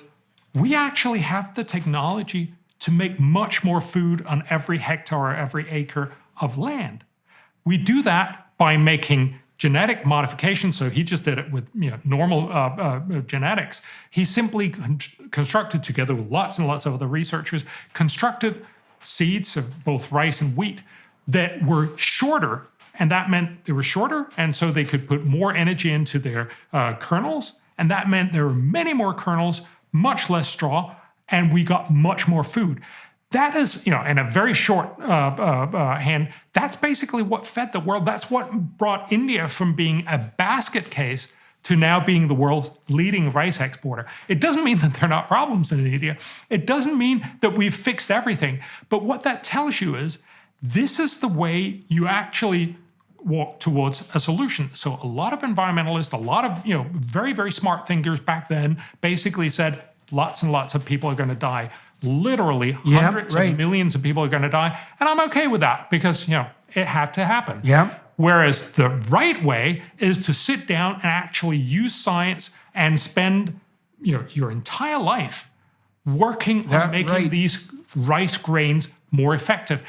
we actually have the technology to make much more food on every hectare or every acre of land. We do that by making genetic modification. So he just did it with normal genetics. He simply constructed, together with lots and lots of other researchers, constructed seeds of both rice and wheat that were shorter. And that meant they were shorter, and so they could put more energy into their kernels. And that meant there were many more kernels, much less straw, and we got much more food. That is, in a very short hand, that's basically what fed the world. That's what brought India from being a basket case to now being the world's leading rice exporter. It doesn't mean that there are not problems in India. It doesn't mean that we've fixed everything. But what that tells you is this is the way you actually walk towards a solution. So a lot of environmentalists, a lot of very, very smart thinkers back then basically said lots and lots of people are going to die. Literally hundreds of millions of people are going to die. And I'm okay with that because, it had to happen. Whereas the right way is to sit down and actually use science and spend your entire life working on making these rice grains more effective.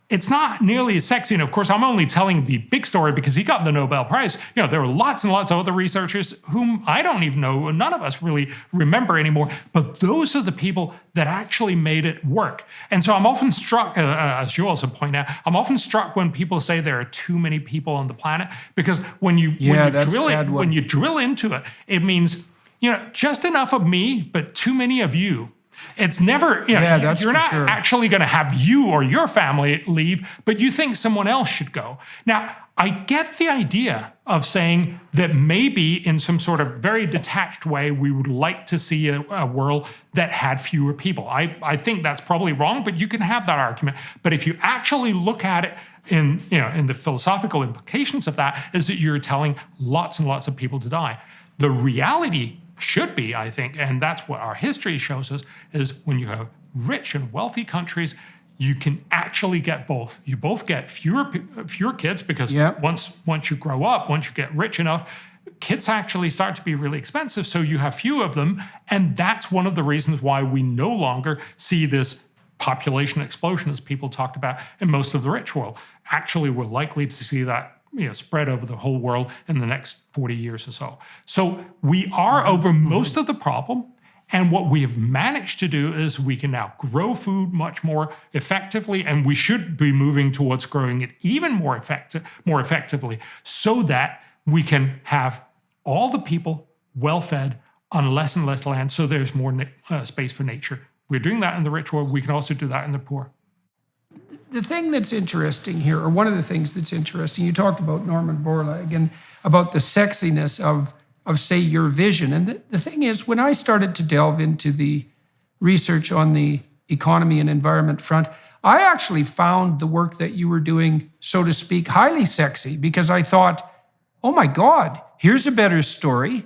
It's not nearly as sexy. And of course, I'm only telling the big story because he got the Nobel Prize. There were lots and lots of other researchers whom I don't even know, none of us really remember anymore. But those are the people that actually made it work. And so I'm often struck, as you also point out, I'm often struck when people say there are too many people on the planet, because when you drill into it, it means, just enough of me, but too many of you. It's never, you're not actually going to have you or your family leave, but you think someone else should go. Now, I get the idea of saying that maybe in some sort of very detached way, we would like to see a world that had fewer people. I think that's probably wrong, but you can have that argument. But if you actually look at it in the philosophical implications of that, is that you're telling lots and lots of people to die. The reality should be, I think, and that's what our history shows us, is when you have rich and wealthy countries, you can actually get both. You both get fewer kids because once you grow up, once you get rich enough, kids actually start to be really expensive, so you have few of them, and that's one of the reasons why we no longer see this population explosion as people talked about in most of the rich world. Actually, we're likely to see that spread over the whole world in the next 40 years or so. So we are over most of the problem. And what we have managed to do is we can now grow food much more effectively, and we should be moving towards growing it even more effectively, so that we can have all the people well-fed on less and less land, so there's more space for nature. We're doing that in the rich world. We can also do that in the poor. The thing that's interesting here, or one of the things that's interesting, you talked about Norman Borlaug and about the sexiness of say, your vision. And the thing is, when I started to delve into the research on the economy and environment front, I actually found the work that you were doing, so to speak, highly sexy, because I thought, oh my God, here's a better story.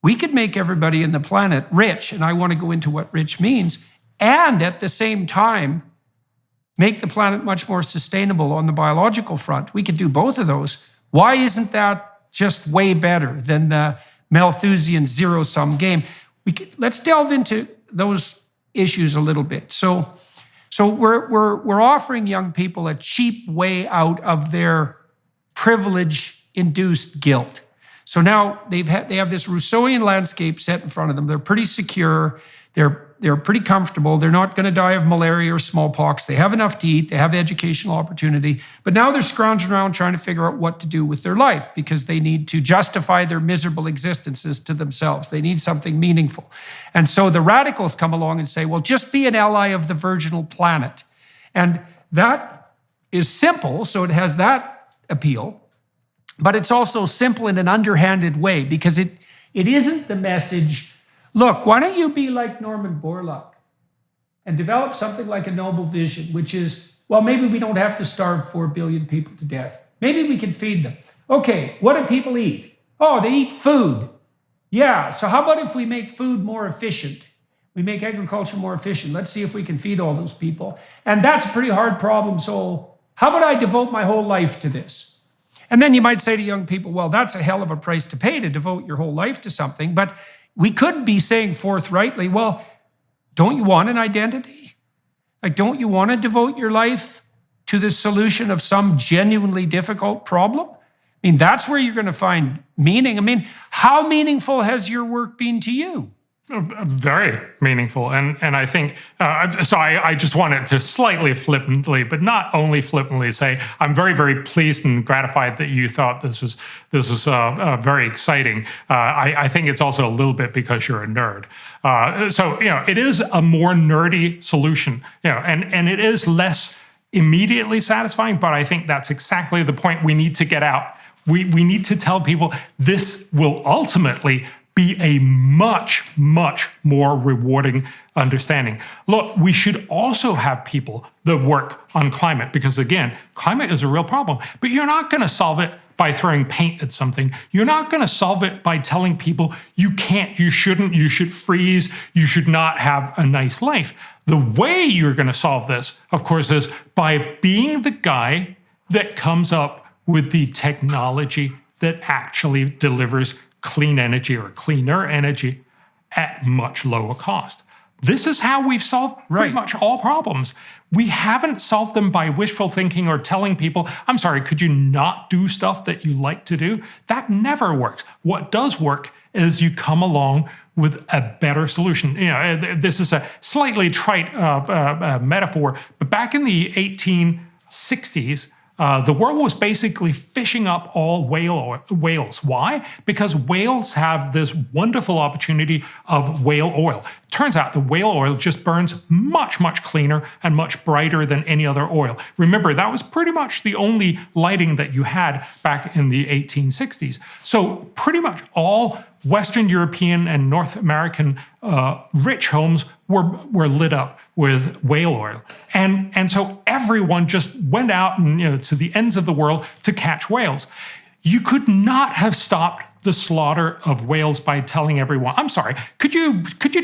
We could make everybody in the planet rich, and I want to go into what rich means, and at the same time, make the planet much more sustainable on the biological front. We could do both of those. Why isn't that just way better than the Malthusian zero-sum game? Let's delve into those issues a little bit. So we're offering young people a cheap way out of their privilege-induced guilt. So now they have this Rousseauian landscape set in front of them. They're pretty secure. They're they're pretty comfortable. They're not going to die of malaria or smallpox. They have enough to eat. They have educational opportunity. But now they're scrounging around trying to figure out what to do with their life because they need to justify their miserable existences to themselves. They need something meaningful. And so the radicals come along and say, well, just be an ally of the virginal planet. And that is simple, so it has that appeal. But it's also simple in an underhanded way because it isn't the message, look, why don't you be like Norman Borlaug and develop something like a noble vision, which is, well, maybe we don't have to starve 4 billion people to death. Maybe we can feed them. Okay, what do people eat? Oh, they eat food. Yeah, so how about if we make food more efficient? We make agriculture more efficient. Let's see if we can feed all those people. And that's a pretty hard problem, so how about I devote my whole life to this? And then you might say to young people, well, that's a hell of a price to pay to devote your whole life to something. But we could be saying forthrightly, well, don't you want an identity? Like, don't you want to devote your life to the solution of some genuinely difficult problem? I mean, that's where you're going to find meaning. I mean, how meaningful has your work been to you? Very meaningful. And I think, so I just wanted to slightly flippantly, but not only flippantly, say, I'm very, very pleased and gratified that you thought this was very exciting. I think it's also a little bit because you're a nerd. So, it is a more nerdy solution, and it is less immediately satisfying, but I think that's exactly the point we need to get out. We need to tell people this will ultimately be a much, much more rewarding understanding. Look, we should also have people that work on climate because, again, climate is a real problem. But you're not going to solve it by throwing paint at something. You're not going to solve it by telling people you can't, you shouldn't, you should freeze, you should not have a nice life. The way you're going to solve this, of course, is by being the guy that comes up with the technology that actually delivers clean energy or cleaner energy at much lower cost. This is how we've solved pretty much all problems. We haven't solved them by wishful thinking or telling people, I'm sorry, could you not do stuff that you like to do? That never works. What does work is you come along with a better solution. This is a slightly trite metaphor, but back in the 1860s, the world was basically fishing up all whales. Why? Because whales have this wonderful opportunity of whale oil. Turns out the whale oil just burns much, much cleaner and much brighter than any other oil. Remember, that was pretty much the only lighting that you had back in the 1860s. So pretty much all Western European and North American rich homes were lit up with whale oil. And so everyone just went out and to the ends of the world to catch whales. You could not have stopped the slaughter of whales by telling everyone, I'm sorry, could you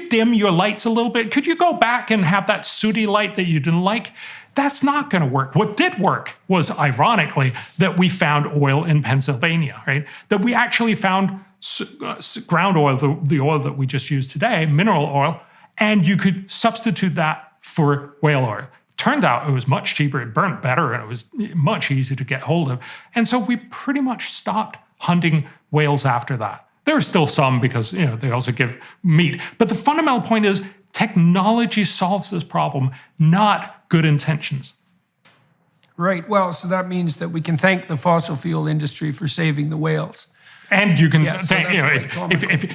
dim your lights a little bit? Could you go back and have that sooty light that you didn't like? That's not going to work. What did work was, ironically, that we found oil in Pennsylvania, right? That we actually found ground oil, the oil that we just used today, mineral oil, and you could substitute that for whale oil. Turned out it was much cheaper, it burned better, and it was much easier to get hold of. And so we pretty much stopped hunting whales after that. There are still some because they also give meat. But the fundamental point is technology solves this problem, not good intentions. Right. Well, so that means that we can thank the fossil fuel industry for saving the whales. And you can thank,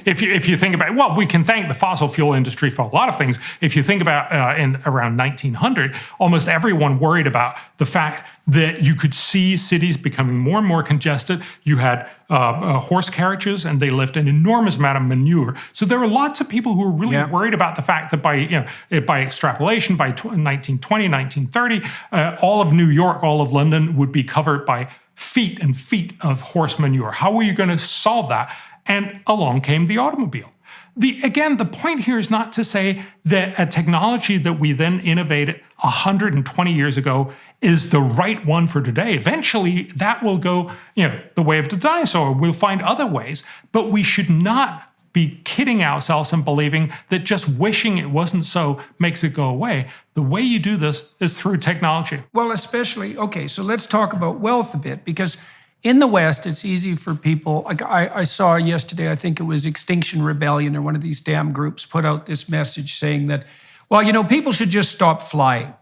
if you think about it, well, we can thank the fossil fuel industry for a lot of things. If you think about in around 1900, almost everyone worried about the fact that you could see cities becoming more and more congested. You had horse carriages, and they left an enormous amount of manure. So there were lots of people who were really worried about the fact that by extrapolation, by 1920, 1930, all of New York, all of London would be covered by feet and feet of horse manure. How are you going to solve that? And along came the automobile. Again, the point here is not to say that a technology that we then innovated 120 years ago is the right one for today. Eventually, that will go, the way of the dinosaur. We'll find other ways, but we should not be kidding ourselves and believing that just wishing it wasn't so makes it go away. The way you do this is through technology. Well, especially, okay, so let's talk about wealth a bit, because in the West, it's easy for people, like I saw yesterday, I think it was Extinction Rebellion or one of these damn groups put out this message saying that, well, you know, people should just stop flying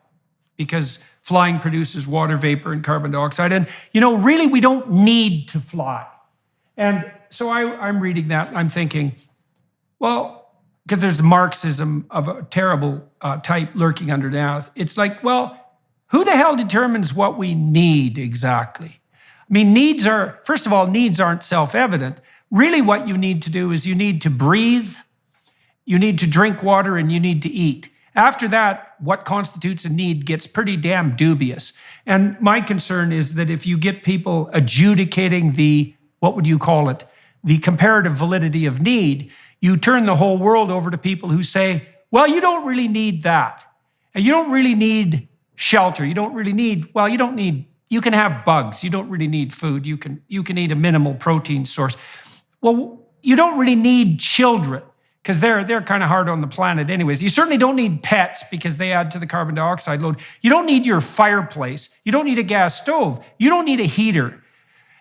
because flying produces water vapor and carbon dioxide. And, you know, really, we don't need to fly. And so I'm reading that and I'm thinking, well, because there's Marxism of a terrible type lurking underneath. It's like, well, who the hell determines what we need exactly? I mean, first of all, needs aren't self-evident. Really what you need to do is you need to breathe, you need to drink water, and you need to eat. After that, what constitutes a need gets pretty damn dubious. And my concern is that if you get people adjudicating the, what would you call it, the comparative validity of need, you turn the whole world over to people who say, well, you don't really need that. And you don't really need shelter. You don't really need, well, you can have bugs. You don't really need food. You can eat a minimal protein source. Well, you don't really need children because they're kind of hard on the planet anyways. You certainly don't need pets because they add to the carbon dioxide load. You don't need your fireplace. You don't need a gas stove. You don't need a heater.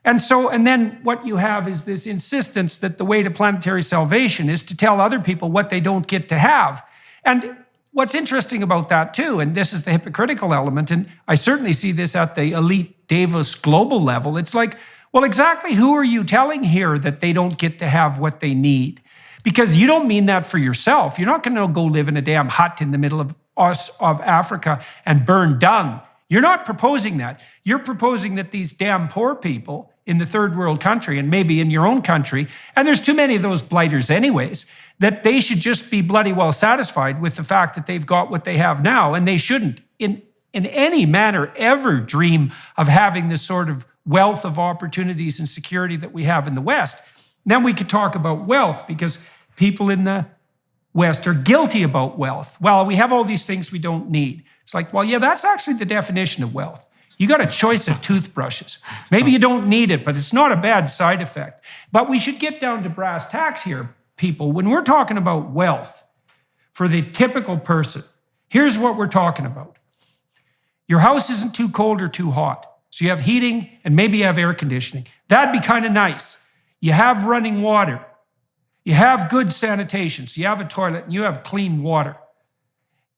And then what you have is this insistence that the way to planetary salvation is to tell other people what they don't get to have. And what's interesting about that too, and this is the hypocritical element, and I certainly see this at the elite Davos global level, it's like, well, exactly who are you telling here that they don't get to have what they need? Because you don't mean that for yourself. You're not going to go live in a damn hut in the middle of Africa and burn dung. You're not proposing that. You're proposing that these damn poor people in the third world country, and maybe in your own country, and there's too many of those blighters anyways, that they should just be bloody well satisfied with the fact that they've got what they have now, and they shouldn't in any manner ever dream of having the sort of wealth of opportunities and security that we have in the West. Then we could talk about wealth, because people in the West are guilty about wealth. Well, we have all these things we don't need. It's like, well, yeah, that's actually the definition of wealth. You got a choice of toothbrushes. Maybe you don't need it, but it's not a bad side effect. But we should get down to brass tacks here, people. When we're talking about wealth for the typical person, here's what we're talking about. Your house isn't too cold or too hot. So you have heating and maybe you have air conditioning. That'd be kind of nice. You have running water. You have good sanitation. So you have a toilet and you have clean water.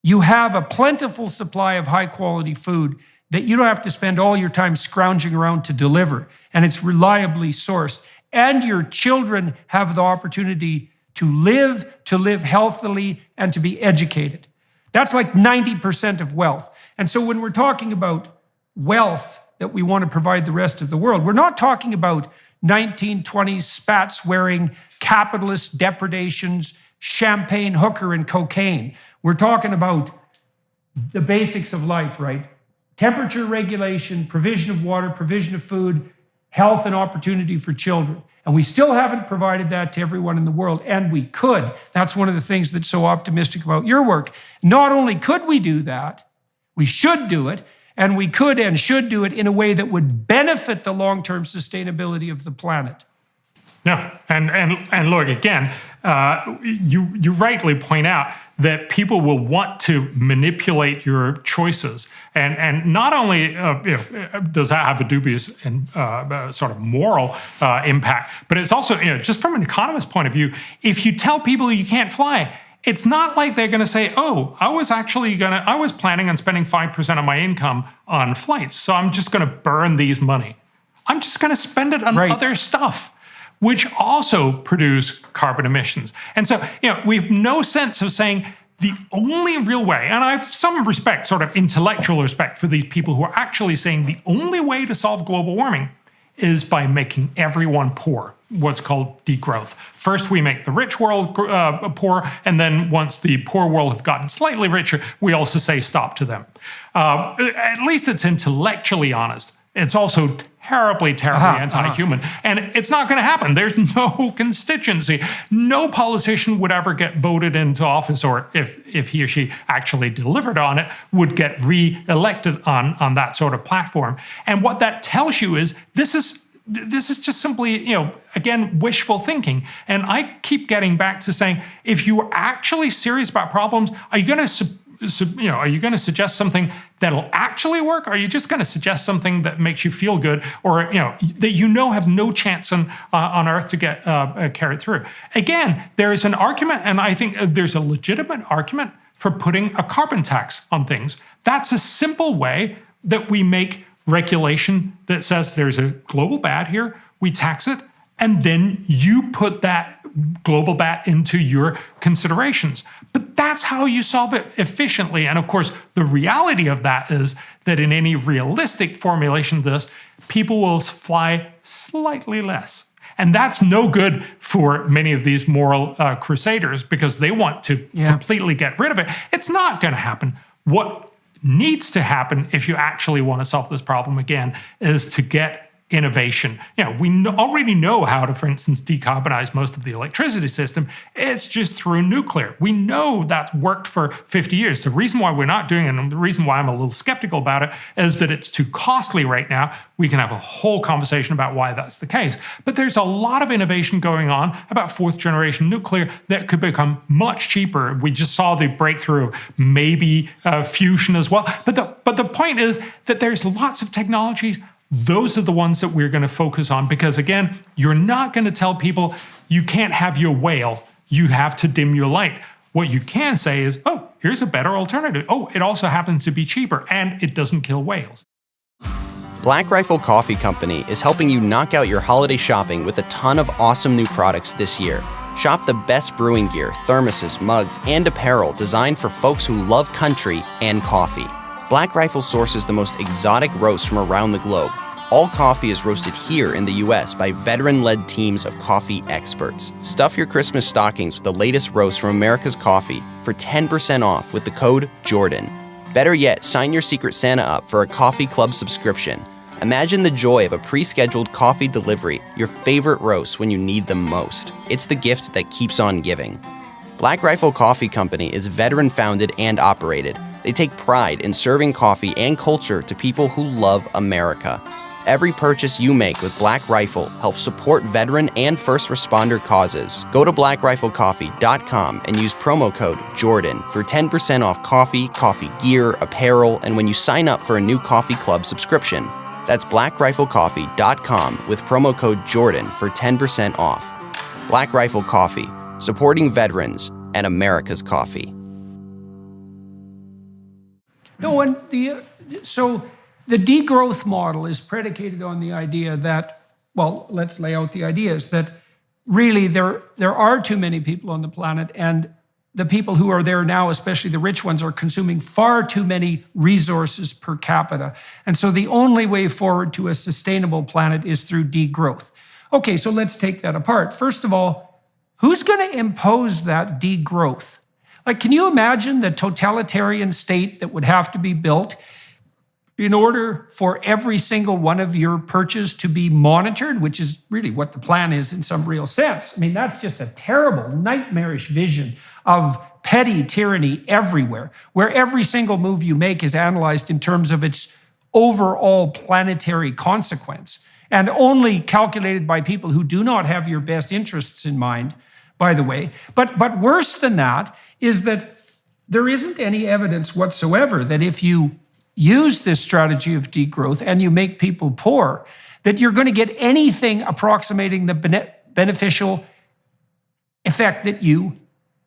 You have a plentiful supply of high quality food that you don't have to spend all your time scrounging around to deliver, and it's reliably sourced. And your children have the opportunity to live healthily, and to be educated. That's like 90% of wealth. And so when we're talking about wealth that we want to provide the rest of the world, we're not talking about 1920s spats-wearing capitalist depredations, champagne, hooker, and cocaine. We're talking about the basics of life, right? Temperature regulation, provision of water, provision of food, health and opportunity for children. And we still haven't provided that to everyone in the world, and we could. That's one of the things that's so optimistic about your work. Not only could we do that, we should do it, and we could and should do it in a way that would benefit the long-term sustainability of the planet. Yeah, and look, again, you rightly point out that people will want to manipulate your choices, and not only does that have a dubious and sort of moral impact, but it's also, just from an economist's point of view, if you tell people you can't fly, it's not like they're going to say, oh, I was planning on spending 5% of my income on flights, so I'm just going to burn these money. I'm just going to spend it on other stuff, which also produce carbon emissions. And so, we've no sense of saying the only real way, and I have some respect, sort of intellectual respect for these people who are actually saying the only way to solve global warming is by making everyone poor, what's called degrowth. First, we make the rich world poor, and then once the poor world have gotten slightly richer, we also say stop to them. At least it's intellectually honest. It's also terribly anti-human. And it's not going to happen. There's no constituency. No politician would ever get voted into office, or if he or she actually delivered on it, would get re-elected on that sort of platform. And what that tells you is this is just simply, again, wishful thinking. And I keep getting back to saying, if you are actually serious about problems, are you going to suggest something that'll actually work? Or are you just going to suggest something that makes you feel good, or that have no chance on Earth to get carried through? Again, there is an argument, and I think there's a legitimate argument for putting a carbon tax on things. That's a simple way that we make regulation that says there's a global bad here, we tax it, and then you put that global bad into your considerations. But that's how you solve it efficiently. And of course, the reality of that is that in any realistic formulation of this, people will fly slightly less. And that's no good for many of these moral crusaders, because they want to completely get rid of it. It's not going to happen. What needs to happen, if you actually want to solve this problem again, is to get innovation. We already know how to, for instance, decarbonize most of the electricity system. It's just through nuclear. We know that's worked for 50 years. The reason why we're not doing it, and the reason why I'm a little skeptical about it, is that it's too costly right now. We can have a whole conversation about why that's the case. But there's a lot of innovation going on about fourth generation nuclear that could become much cheaper. We just saw the breakthrough, maybe fusion as well. But the point is that there's lots of technologies. Those are the ones that we're going to focus on, because again, you're not going to tell people you can't have your whale, you have to dim your light. What you can say is, oh, here's a better alternative. Oh, it also happens to be cheaper, and it doesn't kill whales. Black Rifle Coffee Company is helping you knock out your holiday shopping with a ton of awesome new products this year. Shop the best brewing gear, thermoses, mugs, and apparel designed for folks who love country and coffee. Black Rifle sources the most exotic roasts from around the globe. All coffee is roasted here in the US by veteran-led teams of coffee experts. Stuff your Christmas stockings with the latest roast from America's coffee for 10% off with the code Jordan. Better yet, sign your Secret Santa up for a coffee club subscription. Imagine the joy of a pre-scheduled coffee delivery, your favorite roast when you need them most. It's the gift that keeps on giving. Black Rifle Coffee Company is veteran-founded and operated. They take pride in serving coffee and culture to people who love America. Every purchase you make with Black Rifle helps support veteran and first responder causes. Go to blackriflecoffee.com and use promo code Jordan for 10% off coffee, coffee gear, apparel, and when you sign up for a new coffee club subscription. That's blackriflecoffee.com with promo code Jordan for 10% off. Black Rifle Coffee, supporting veterans and America's coffee. No, and so the degrowth model is predicated on the idea that, well, let's lay out the ideas, that really there are too many people on the planet, and the people who are there now, especially the rich ones, are consuming far too many resources per capita. And so the only way forward to a sustainable planet is through degrowth. Okay, so let's take that apart. First of all, who's going to impose that degrowth? Like, can you imagine the totalitarian state that would have to be built in order for every single one of your purchases to be monitored, which is really what the plan is in some real sense? I mean, that's just a terrible, nightmarish vision of petty tyranny everywhere, where every single move you make is analyzed in terms of its overall planetary consequence, and only calculated by people who do not have your best interests in mind, by the way. But worse than that is that there isn't any evidence whatsoever that if you use this strategy of degrowth and you make people poor, that you're going to get anything approximating the beneficial effect that you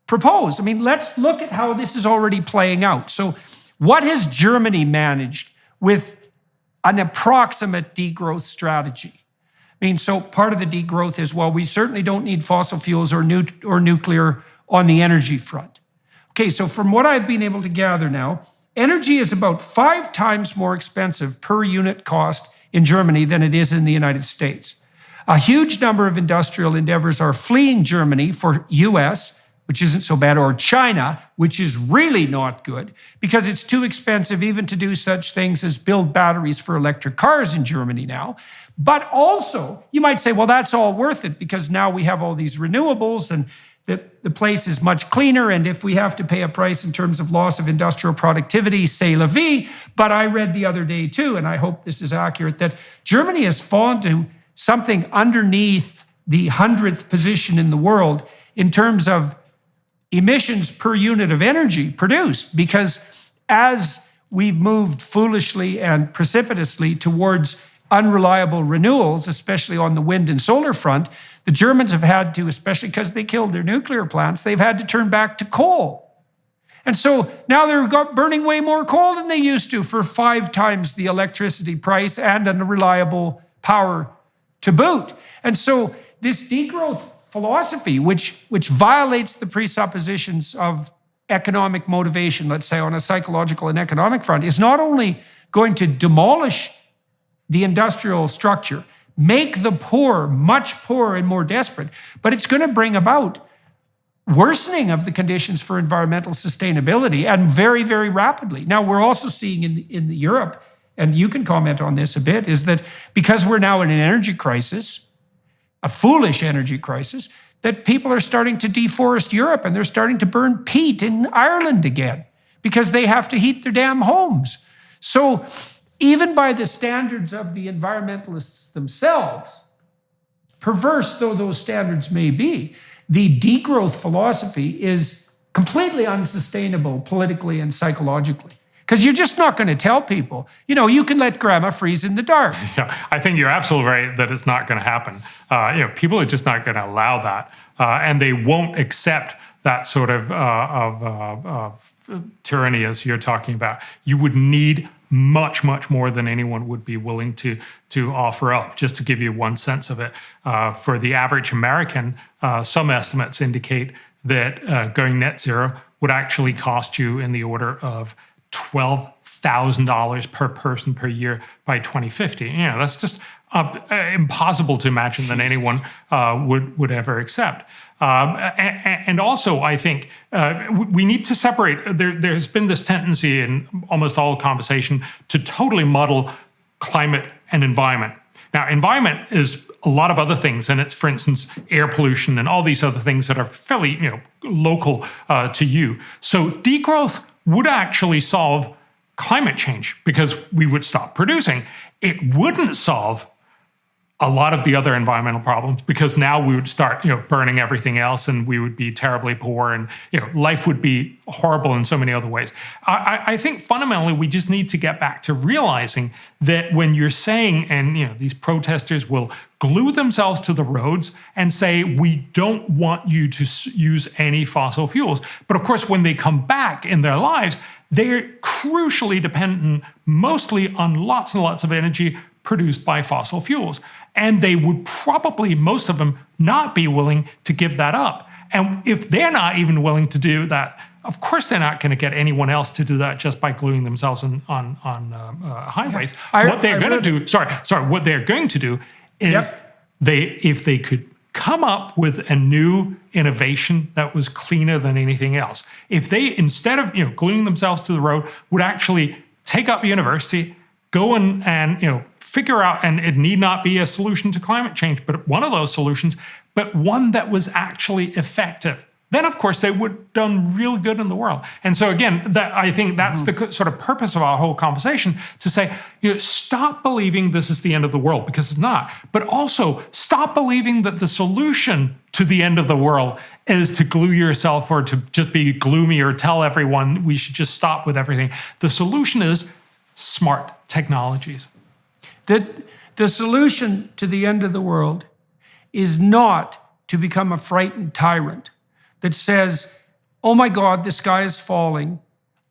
propose. I mean, let's look at how this is already playing out. So what has Germany managed with an approximate degrowth strategy? I mean, so part of the degrowth is, well, we certainly don't need fossil fuels or nuclear on the energy front. Okay, so from what I've been able to gather now, energy is about 5 times more expensive per unit cost in Germany than it is in the United States. A huge number of industrial endeavors are fleeing Germany for US, which isn't so bad, or China, which is really not good, because it's too expensive even to do such things as build batteries for electric cars in Germany now. But also, you might say, well, that's all worth it because now we have all these renewables and the place is much cleaner, and if we have to pay a price in terms of loss of industrial productivity, c'est la vie. But I read the other day too, and I hope this is accurate, that Germany has fallen to something underneath the 100th position in the world in terms of emissions per unit of energy produced, because as we've moved foolishly and precipitously towards unreliable renewals, especially on the wind and solar front, the Germans have had to, especially because they killed their nuclear plants, they've had to turn back to coal. And so now they're burning way more coal than they used to for 5 times the electricity price and unreliable power to boot. And so this degrowth philosophy, which violates the presuppositions of economic motivation, let's say on a psychological and economic front, is not only going to demolish the industrial structure, make the poor much poorer and more desperate, but it's going to bring about worsening of the conditions for environmental sustainability, and very, very rapidly. Now, we're also seeing in Europe, and you can comment on this a bit, is that because we're now in an energy crisis, a foolish energy crisis, that people are starting to deforest Europe, and they're starting to burn peat in Ireland again because they have to heat their damn homes. So even by the standards of the environmentalists themselves, perverse though those standards may be, the degrowth philosophy is completely unsustainable politically and psychologically. Because you're just not going to tell people, you can let grandma freeze in the dark. Yeah, I think you're absolutely right that it's not going to happen. People are just not going to allow that, and they won't accept that sort of tyranny as you're talking about. You would need much, much more than anyone would be willing to offer up. Just to give you one sense of it, for the average American, some estimates indicate that going net zero would actually cost you in the order of $12,000 per person per year by 2050. That's just impossible to imagine that anyone would ever accept. And also, I think we need to separate. There's been this tendency in almost all conversation to totally muddle climate and environment. Now, environment is a lot of other things, and it's, for instance, air pollution and all these other things that are fairly, local to you. So degrowth would actually solve climate change because we would stop producing. It wouldn't solve a lot of the other environmental problems because now we would start, burning everything else, and we would be terribly poor, and life would be horrible in so many other ways. I think fundamentally we just need to get back to realizing that when you're saying, and these protesters will glue themselves to the roads and say, we don't want you to use any fossil fuels. But of course, when they come back in their lives, they're crucially dependent mostly on lots and lots of energy produced by fossil fuels. And they would probably, most of them, not be willing to give that up. And if they're not even willing to do that, of course they're not going to get anyone else to do that just by gluing themselves on highways. What they're going to do is if they could come up with a new innovation that was cleaner than anything else, if they, instead of gluing themselves to the road, would actually take up university, go and figure out, and it need not be a solution to climate change, but one of those solutions, but one that was actually effective, then of course they would have done real good in the world. And so again, I think that's the sort of purpose of our whole conversation, to say, stop believing this is the end of the world, because it's not. But also stop believing that the solution to the end of the world is to glue yourself or to just be gloomy or tell everyone we should just stop with everything. The solution is smart technologies. The solution to the end of the world is not to become a frightened tyrant that says, oh my God, the sky is falling.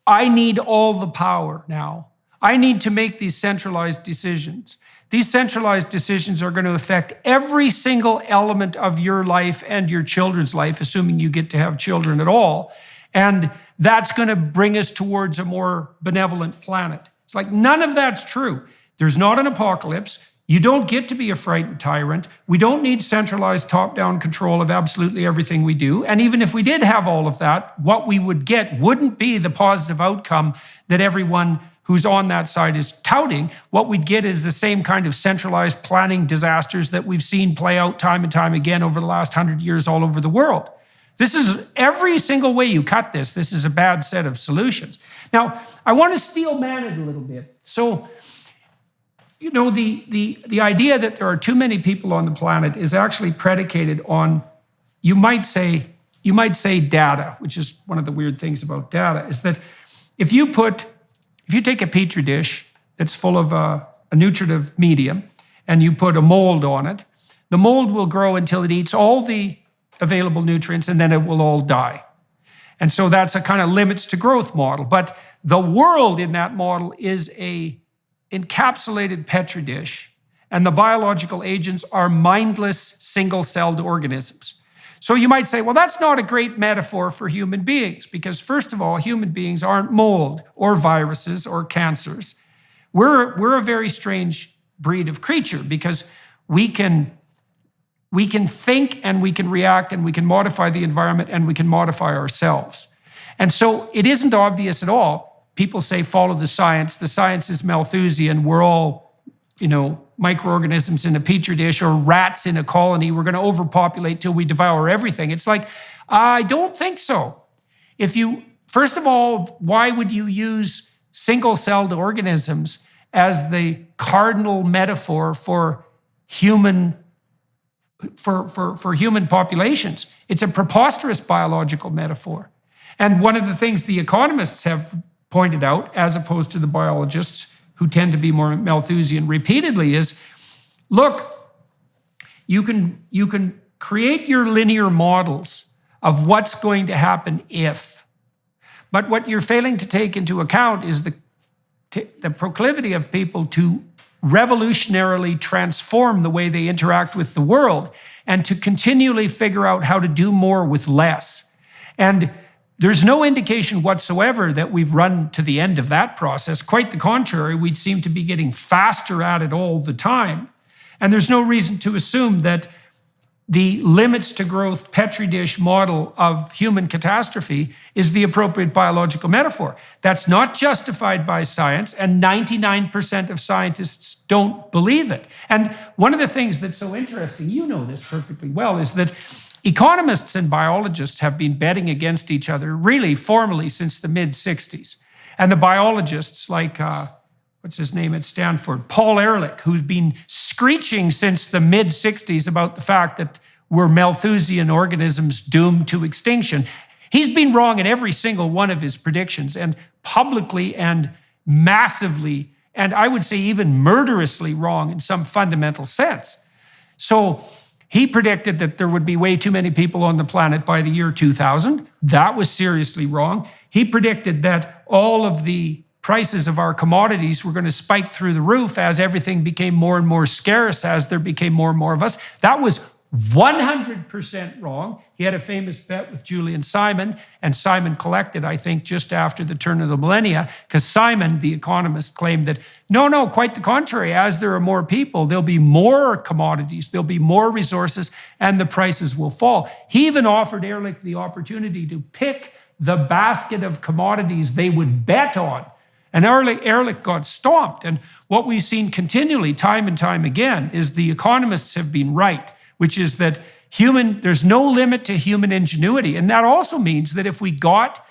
I need all the power now. I need to make these centralized decisions. These centralized decisions are going to affect every single element of your life and your children's life, assuming you get to have children at all. And that's going to bring us towards a more benevolent planet. It's like, none of that's true. There's not an apocalypse. You don't get to be a frightened tyrant. We don't need centralized top-down control of absolutely everything we do. And even if we did have all of that, what we would get wouldn't be the positive outcome that everyone who's on that side is touting. What we'd get is the same kind of centralized planning disasters that we've seen play out time and time again over the last 100 years all over the world. This is, every single way you cut this is a bad set of solutions. Now, I want to steel man it a little bit. So, the idea that there are too many people on the planet is actually predicated on, you might say data, which is one of the weird things about data, is that if you put if you take a petri dish that's full of a nutritive medium and you put a mold on it, the mold will grow until it eats all the available nutrients and then it will all die. And so that's a kind of limits to growth model. But the world in that model is a encapsulated petri dish, and the biological agents are mindless single-celled organisms. So you might say, well, that's not a great metaphor for human beings, because first of all, human beings aren't mold or viruses or cancers. We're a very strange breed of creature because we can think and we can react and we can modify the environment and we can modify ourselves. And so it isn't obvious at all. People say, follow the science. The science is Malthusian. We're all, microorganisms in a petri dish or rats in a colony. We're going to overpopulate till we devour everything. It's like, I don't think so. First of all, why would you use single-celled organisms as the cardinal metaphor for human populations? It's a preposterous biological metaphor. And one of the things the economists have pointed out, as opposed to the biologists who tend to be more Malthusian repeatedly, is, look, you can create your linear models of what's going to happen if. But what you're failing to take into account is the proclivity of people to revolutionarily transform the way they interact with the world and to continually figure out how to do more with less. And there's no indication whatsoever that we've run to the end of that process. Quite the contrary, we'd seem to be getting faster at it all the time. And there's no reason to assume that the limits to growth petri dish model of human catastrophe is the appropriate biological metaphor. That's not justified by science, and 99% of scientists don't believe it. And one of the things that's so interesting, you know this perfectly well, is that economists and biologists have been betting against each other really formally since the mid-60s. And the biologists like, what's his name at Stanford, Paul Ehrlich, who's been screeching since the mid-60s about the fact that we're Malthusian organisms doomed to extinction. He's been wrong in every single one of his predictions, and publicly and massively, and I would say even murderously wrong in some fundamental sense. So he predicted that there would be way too many people on the planet by the year 2000. That was seriously wrong. He predicted that all of the prices of our commodities were going to spike through the roof as everything became more and more scarce, as there became more and more of us. That was 100% wrong. He had a famous bet with Julian Simon, and Simon collected, I think, just after the turn of the millennia, because Simon, the economist, claimed that, no, quite the contrary. As there are more people, there'll be more commodities, there'll be more resources, and the prices will fall. He even offered Ehrlich the opportunity to pick the basket of commodities they would bet on. And Ehrlich got stomped. And what we've seen continually, time and time again, is the economists have been right, which is that there's no limit to human ingenuity. And that also means that if we got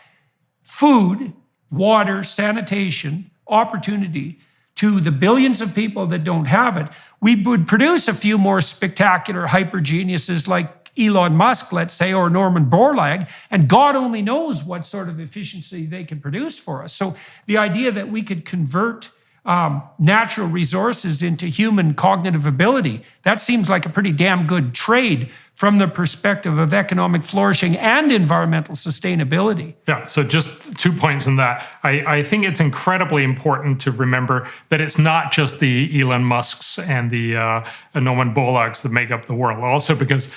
food, water, sanitation, opportunity to the billions of people that don't have it, we would produce a few more spectacular hyper geniuses like Elon Musk, let's say, or Norman Borlaug, and God only knows what sort of efficiency they can produce for us. So the idea that we could convert natural resources into human cognitive ability, that seems like a pretty damn good trade from the perspective of economic flourishing and environmental sustainability. Yeah, so just 2 points on that. I think it's incredibly important to remember that it's not just the Elon Musks and the Norman Borlaugs that make up the world. Also because,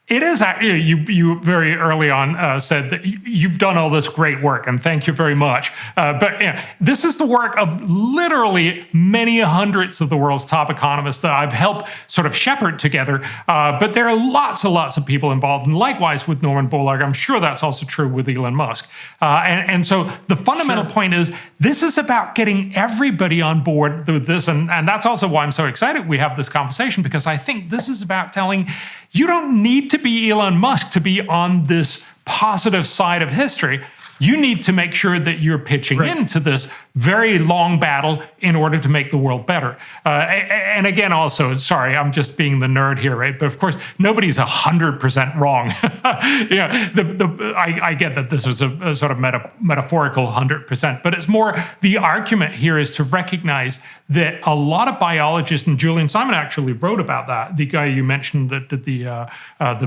it is actually, you very early on said that you've done all this great work, and thank you very much. But this is the work of literally many hundreds of the world's top economists that I've helped sort of shepherd together. But there are lots and lots of people involved, and likewise with Norman Borlaug. I'm sure that's also true with Elon Musk. And so the fundamental point is this is about getting everybody on board with this, and that's also why I'm so excited we have this conversation, because I think this is about telling you don't need to be Elon Musk to be on this positive side of history. You need to make sure that you're pitching into this very long battle in order to make the world better. And again, also, sorry, I'm just being the nerd here, right? But of course, nobody's 100% wrong. I get that this was a sort of metaphorical 100%, but it's more the argument here is to recognize that a lot of biologists, and Julian Simon actually wrote about that, the guy you mentioned that did the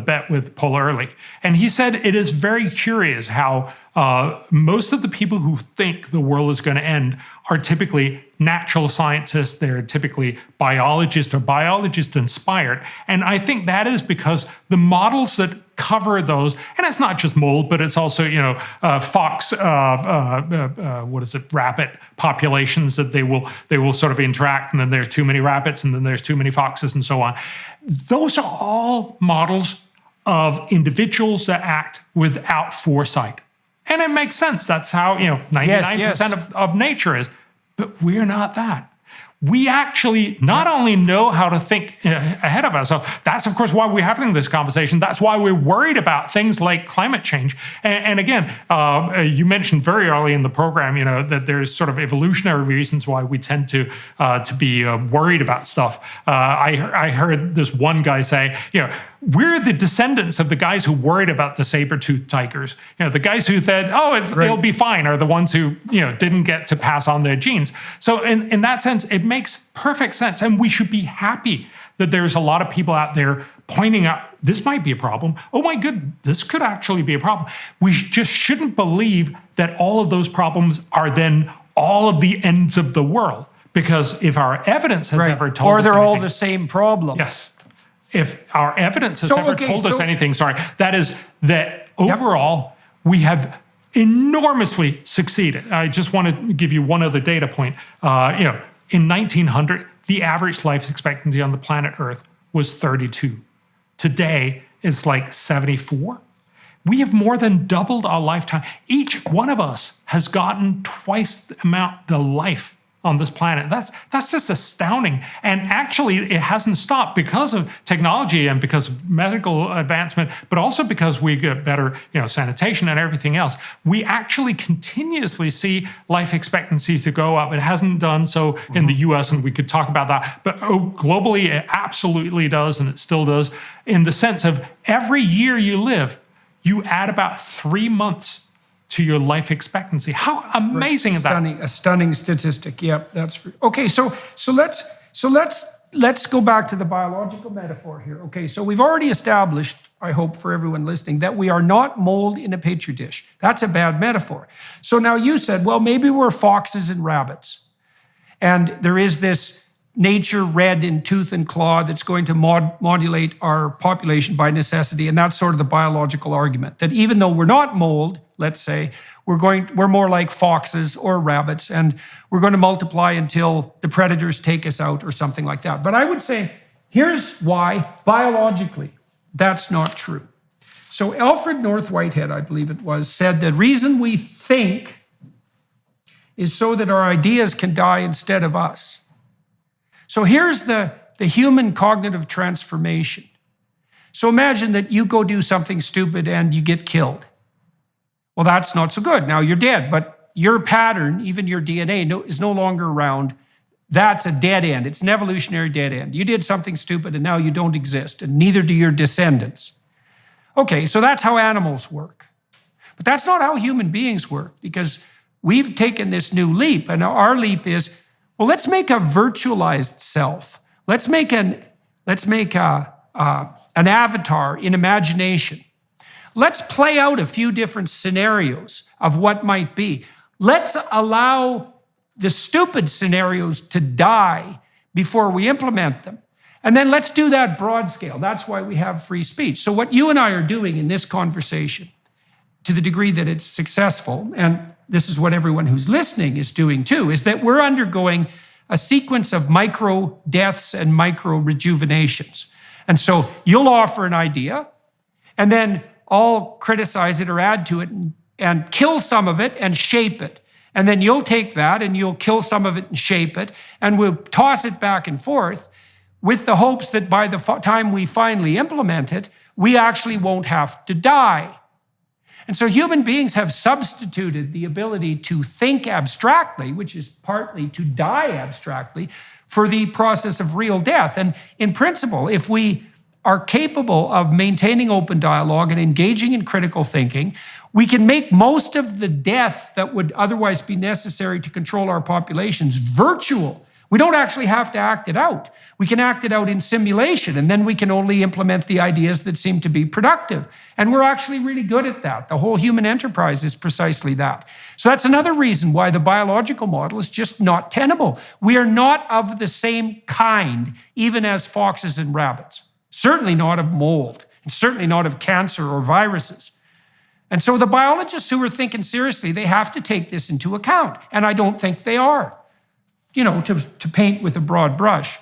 bet with Paul Ehrlich, and he said it is very curious how most of the people who think the world is going to end are typically natural scientists. They're typically biologists or biologist inspired. And I think that is because the models that cover those, and it's not just mold, but it's also, fox, rabbit populations that they will sort of interact, and then there's too many rabbits, and then there's too many foxes, and so on. Those are all models of individuals that act without foresight. And it makes sense. That's how, 99% of nature is. But we're not that. We actually not only know how to think ahead of ourselves, that's of course why we're having this conversation. That's why we're worried about things like climate change. And again, you mentioned very early in the program, that there's sort of evolutionary reasons why we tend to be worried about stuff. I heard this one guy say, we're the descendants of the guys who worried about the saber-toothed tigers. The guys who said, it'll be fine, are the ones who, didn't get to pass on their genes. So in that sense, it makes perfect sense. And we should be happy that there's a lot of people out there pointing out, this might be a problem. Oh my goodness, this could actually be a problem. We just shouldn't believe that all of those problems are then all of the ends of the world. Because if our evidence has ever told us or they're anything, all the same problem. Yes. If our evidence has told us anything, that is that overall we have enormously succeeded. I just want to give you one other data point. In 1900, the average life expectancy on the planet Earth was 32. Today, it's like 74. We have more than doubled our lifetime. Each one of us has gotten twice the amount the life on this planet. That's just astounding. And actually, it hasn't stopped because of technology and because of medical advancement, but also because we get better, sanitation and everything else. We actually continuously see life expectancies to go up. It hasn't done so in the US, and we could talk about that. But globally, it absolutely does, and it still does, in the sense of every year you live, you add about 3 months to your life expectancy. How amazing is that? A stunning statistic. Yep, that's okay. So let's go back to the biological metaphor here. Okay, so we've already established, I hope for everyone listening, that we are not mold in a petri dish. That's a bad metaphor. So now you said, well, maybe we're foxes and rabbits, and there is this nature red in tooth and claw that's going to modulate our population by necessity, and that's sort of the biological argument, that even though we're not mold, let's say, we're more like foxes or rabbits, and we're going to multiply until the predators take us out or something like that. But I would say, here's why, biologically, that's not true. So Alfred North Whitehead, I believe it was, said the reason we think is so that our ideas can die instead of us. So here's the human cognitive transformation. So imagine that you go do something stupid and you get killed. Well, that's not so good. Now you're dead, but your pattern, even your DNA, is no longer around. That's a dead end. It's an evolutionary dead end. You did something stupid and now you don't exist, and neither do your descendants. Okay, so that's how animals work. But that's not how human beings work, because we've taken this new leap, and our leap is, well, let's make a virtualized self. Let's make an avatar in imagination. Let's play out a few different scenarios of what might be. Let's allow the stupid scenarios to die before we implement them. And then let's do that broad scale. That's why we have free speech. So what you and I are doing in this conversation, to the degree that it's successful, and this is what everyone who's listening is doing too, is that we're undergoing a sequence of micro deaths and micro rejuvenations. And so you'll offer an idea, and then I'll criticize it or add to it and kill some of it and shape it. And then you'll take that and you'll kill some of it and shape it, and we'll toss it back and forth with the hopes that by the time we finally implement it, we actually won't have to die. And so human beings have substituted the ability to think abstractly, which is partly to die abstractly, for the process of real death. And in principle, if we are capable of maintaining open dialogue and engaging in critical thinking, we can make most of the death that would otherwise be necessary to control our populations virtual. We don't actually have to act it out. We can act it out in simulation, and then we can only implement the ideas that seem to be productive. And we're actually really good at that. The whole human enterprise is precisely that. So that's another reason why the biological model is just not tenable. We are not of the same kind, even as foxes and rabbits. Certainly not of mold, and certainly not of cancer or viruses. And so the biologists who are thinking seriously, they have to take this into account. And I don't think they are, to paint with a broad brush.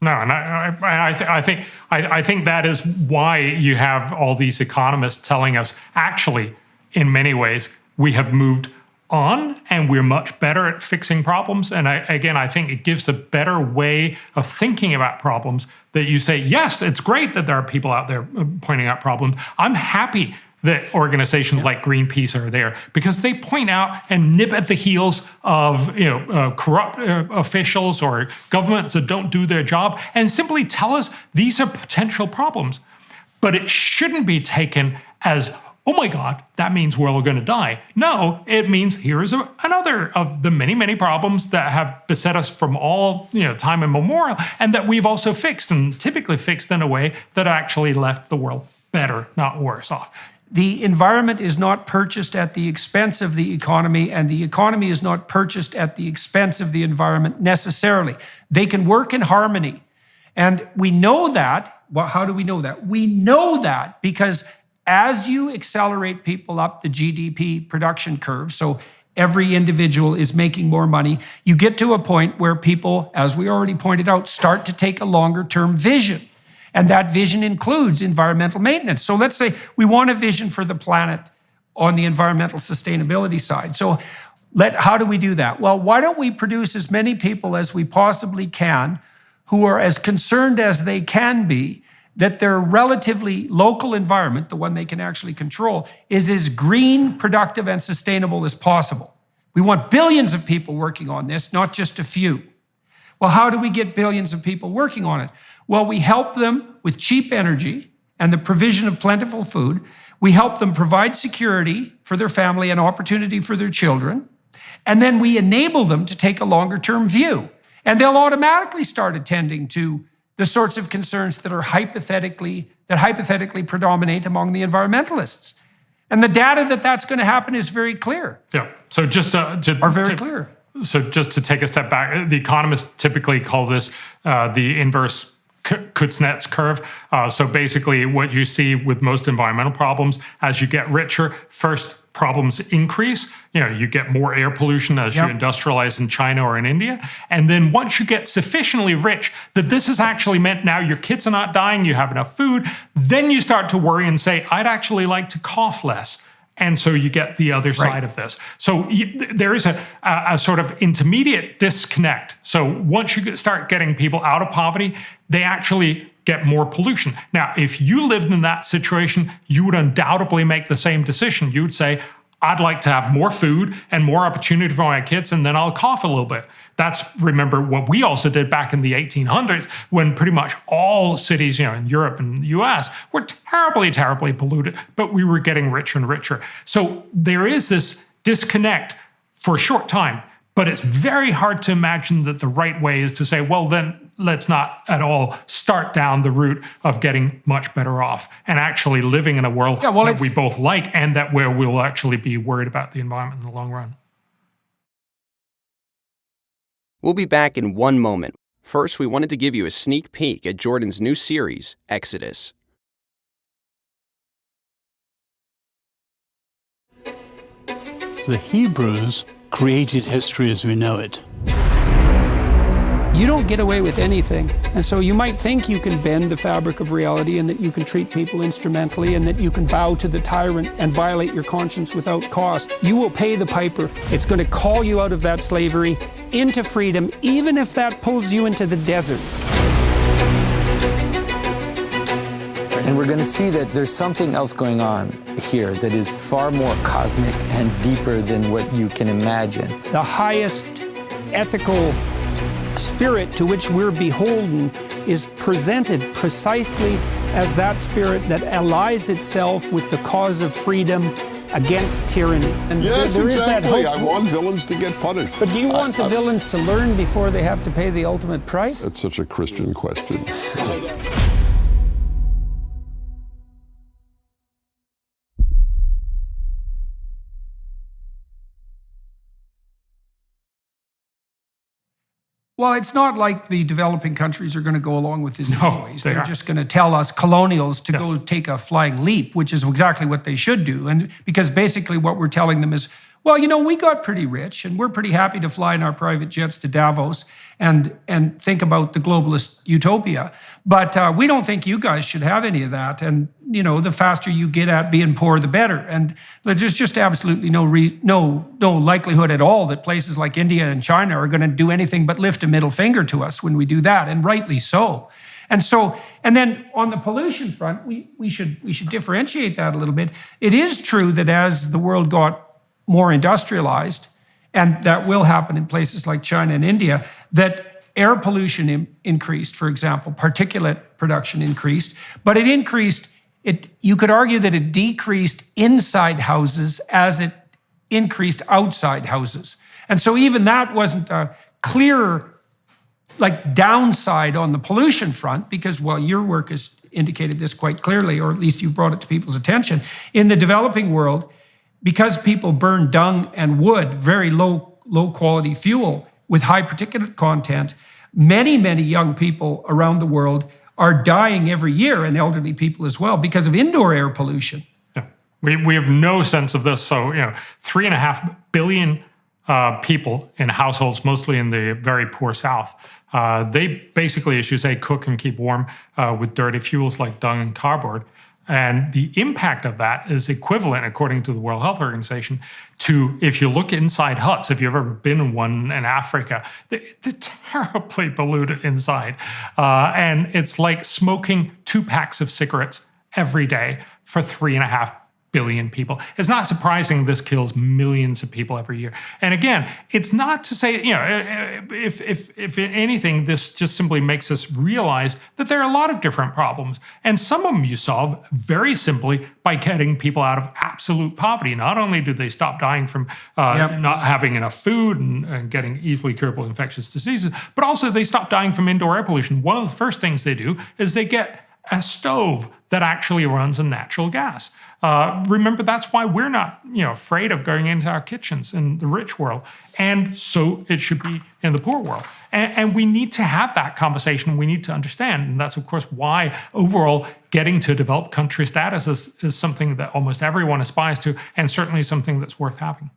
No, and I think that is why you have all these economists telling us, actually, in many ways, we have moved on and we're much better at fixing problems. And I think it gives a better way of thinking about problems that you say, yes, it's great that there are people out there pointing out problems. I'm happy that organizations like Greenpeace are there because they point out and nip at the heels of corrupt officials or governments that don't do their job and simply tell us these are potential problems. But it shouldn't be taken as, oh my God, that means we're all going to die. No, it means here is another of the many, many problems that have beset us from all time immemorial, and that we've also fixed, and typically fixed in a way that actually left the world better, not worse off. The environment is not purchased at the expense of the economy, and the economy is not purchased at the expense of the environment necessarily. They can work in harmony. And we know that. Well, how do we know that? We know that because as you accelerate people up the GDP production curve, so every individual is making more money, you get to a point where people, as we already pointed out, start to take a longer-term vision. And that vision includes environmental maintenance. So let's say we want a vision for the planet on the environmental sustainability side. So how do we do that? Well, why don't we produce as many people as we possibly can who are as concerned as they can be that their relatively local environment, the one they can actually control, is as green, productive, and sustainable as possible. We want billions of people working on this, not just a few. Well, how do we get billions of people working on it? Well, we help them with cheap energy and the provision of plentiful food. We help them provide security for their family and opportunity for their children. And then we enable them to take a longer-term view. And they'll automatically start attending to the sorts of concerns that hypothetically predominate among the environmentalists. And the data that's going to happen is very clear. Yeah. So clear. So just to take a step back, the economists typically call this the inverse Kuznets curve. So basically what you see with most environmental problems, as you get richer, first problems increase. You get more air pollution as you industrialize in China or in India. And then once you get sufficiently rich that this has actually meant now your kids are not dying, you have enough food, then you start to worry and say, I'd actually like to cough less. And so you get the other side of this. So there is a sort of intermediate disconnect. So once you start getting people out of poverty, they actually get more pollution. Now, if you lived in that situation, you would undoubtedly make the same decision. You would say, I'd like to have more food and more opportunity for my kids, and then I'll cough a little bit. That's, remember, what we also did back in the 1800s when pretty much all cities, in Europe and the US were terribly, terribly polluted, but we were getting richer and richer. So there is this disconnect for a short time, but it's very hard to imagine that the right way is to say, well, then let's not at all start down the route of getting much better off and actually living in a world that we both like and that where we'll actually be worried about the environment in the long run. We'll be back in one moment. First, we wanted to give you a sneak peek at Jordan's new series, Exodus. The Hebrews created history as we know it. You don't get away with anything. And so you might think you can bend the fabric of reality and that you can treat people instrumentally and that you can bow to the tyrant and violate your conscience without cost. You will pay the piper. It's going to call you out of that slavery into freedom, even if that pulls you into the desert. And we're going to see that there's something else going on here that is far more cosmic and deeper than what you can imagine. The highest ethical spirit to which we're beholden is presented precisely as that spirit that allies itself with the cause of freedom against tyranny. And yes, there is that exactly. hope. I want villains to get punished. But do you want the villains to learn before they have to pay the ultimate price? That's such a Christian question. Well, it's not like the developing countries are going to go along with this anyways. they They're are. just going to tell us colonials to Yes. go take a flying leap, which is exactly what they should do. And because basically what we're telling them is, well, you know, we got pretty rich and we're pretty happy to fly in our private jets to Davos and think about the globalist utopia. But we don't think you guys should have any of that. And, you know, the faster you get at being poor, the better. And there's just absolutely no likelihood at all that places like India and China are going to do anything but lift a middle finger to us when we do that, and rightly so. And then on the pollution front, we should differentiate that a little bit. It is true that as the world got more industrialized, and that will happen in places like China and India, that air pollution increased, for example, particulate production increased, but it increased, you could argue that it decreased inside houses as it increased outside houses. And so even that wasn't a clear downside on the pollution front, because, well, your work has indicated this quite clearly, or at least you've brought it to people's attention. In the developing world, because people burn dung and wood, very low quality fuel with high particulate content, many young people around the world are dying every year, and elderly people as well, because of indoor air pollution. Yeah. We have no sense of this. So, 3.5 billion people in households, mostly in the very poor South, they basically, as you say, cook and keep warm with dirty fuels like dung and cardboard. And the impact of that is equivalent, according to the World Health Organization, to, if you look inside huts, if you've ever been in one in Africa, they're terribly polluted inside. And it's like smoking 2 packs of cigarettes every day for 3.5 billion people. It's not surprising this kills millions of people every year. And again, it's not to say, if anything, this just simply makes us realize that there are a lot of different problems. And some of them you solve very simply by getting people out of absolute poverty. Not only do they stop dying from not having enough food and getting easily curable infectious diseases, but also they stop dying from indoor air pollution. One of the first things they do is they get a stove that actually runs on natural gas. Remember, that's why we're not, afraid of going into our kitchens in the rich world. And so it should be in the poor world. And we need to have that conversation. We need to understand. And that's, of course, why overall getting to developed country status is something that almost everyone aspires to, and certainly something that's worth having.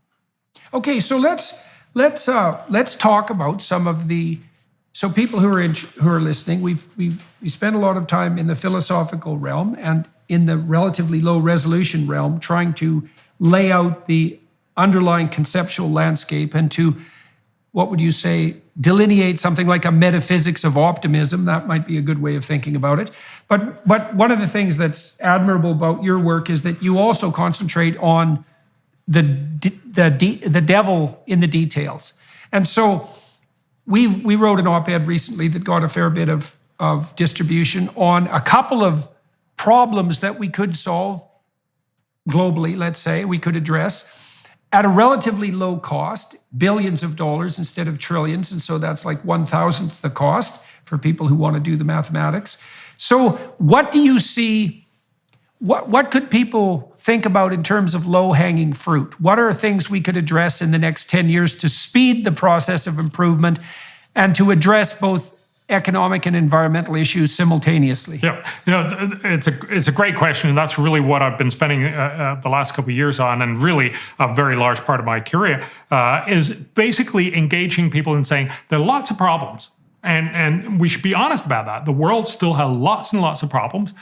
Okay, so let's talk about some of the. So people who are listening, we spend a lot of time in the philosophical realm and in the relatively low resolution realm, trying to lay out the underlying conceptual landscape and to, what would you say, delineate something like a metaphysics of optimism. That might be a good way of thinking about it. But one of the things that's admirable about your work is that you also concentrate on the devil in the details. And so we wrote an op-ed recently that got a fair bit of distribution on a couple of problems that we could solve globally, let's say, we could address at a relatively low cost, billions of dollars instead of trillions. And so that's like 1,000th the cost for people who want to do the mathematics. So what do you see, what could people think about in terms of low-hanging fruit? What are things we could address in the next 10 years to speed the process of improvement and to address both economic and environmental issues simultaneously? Yeah, it's a great question, and that's really what I've been spending the last couple of years on, and really a very large part of my career is basically engaging people and saying there are lots of problems, and we should be honest about that. The world still has lots and lots of problems.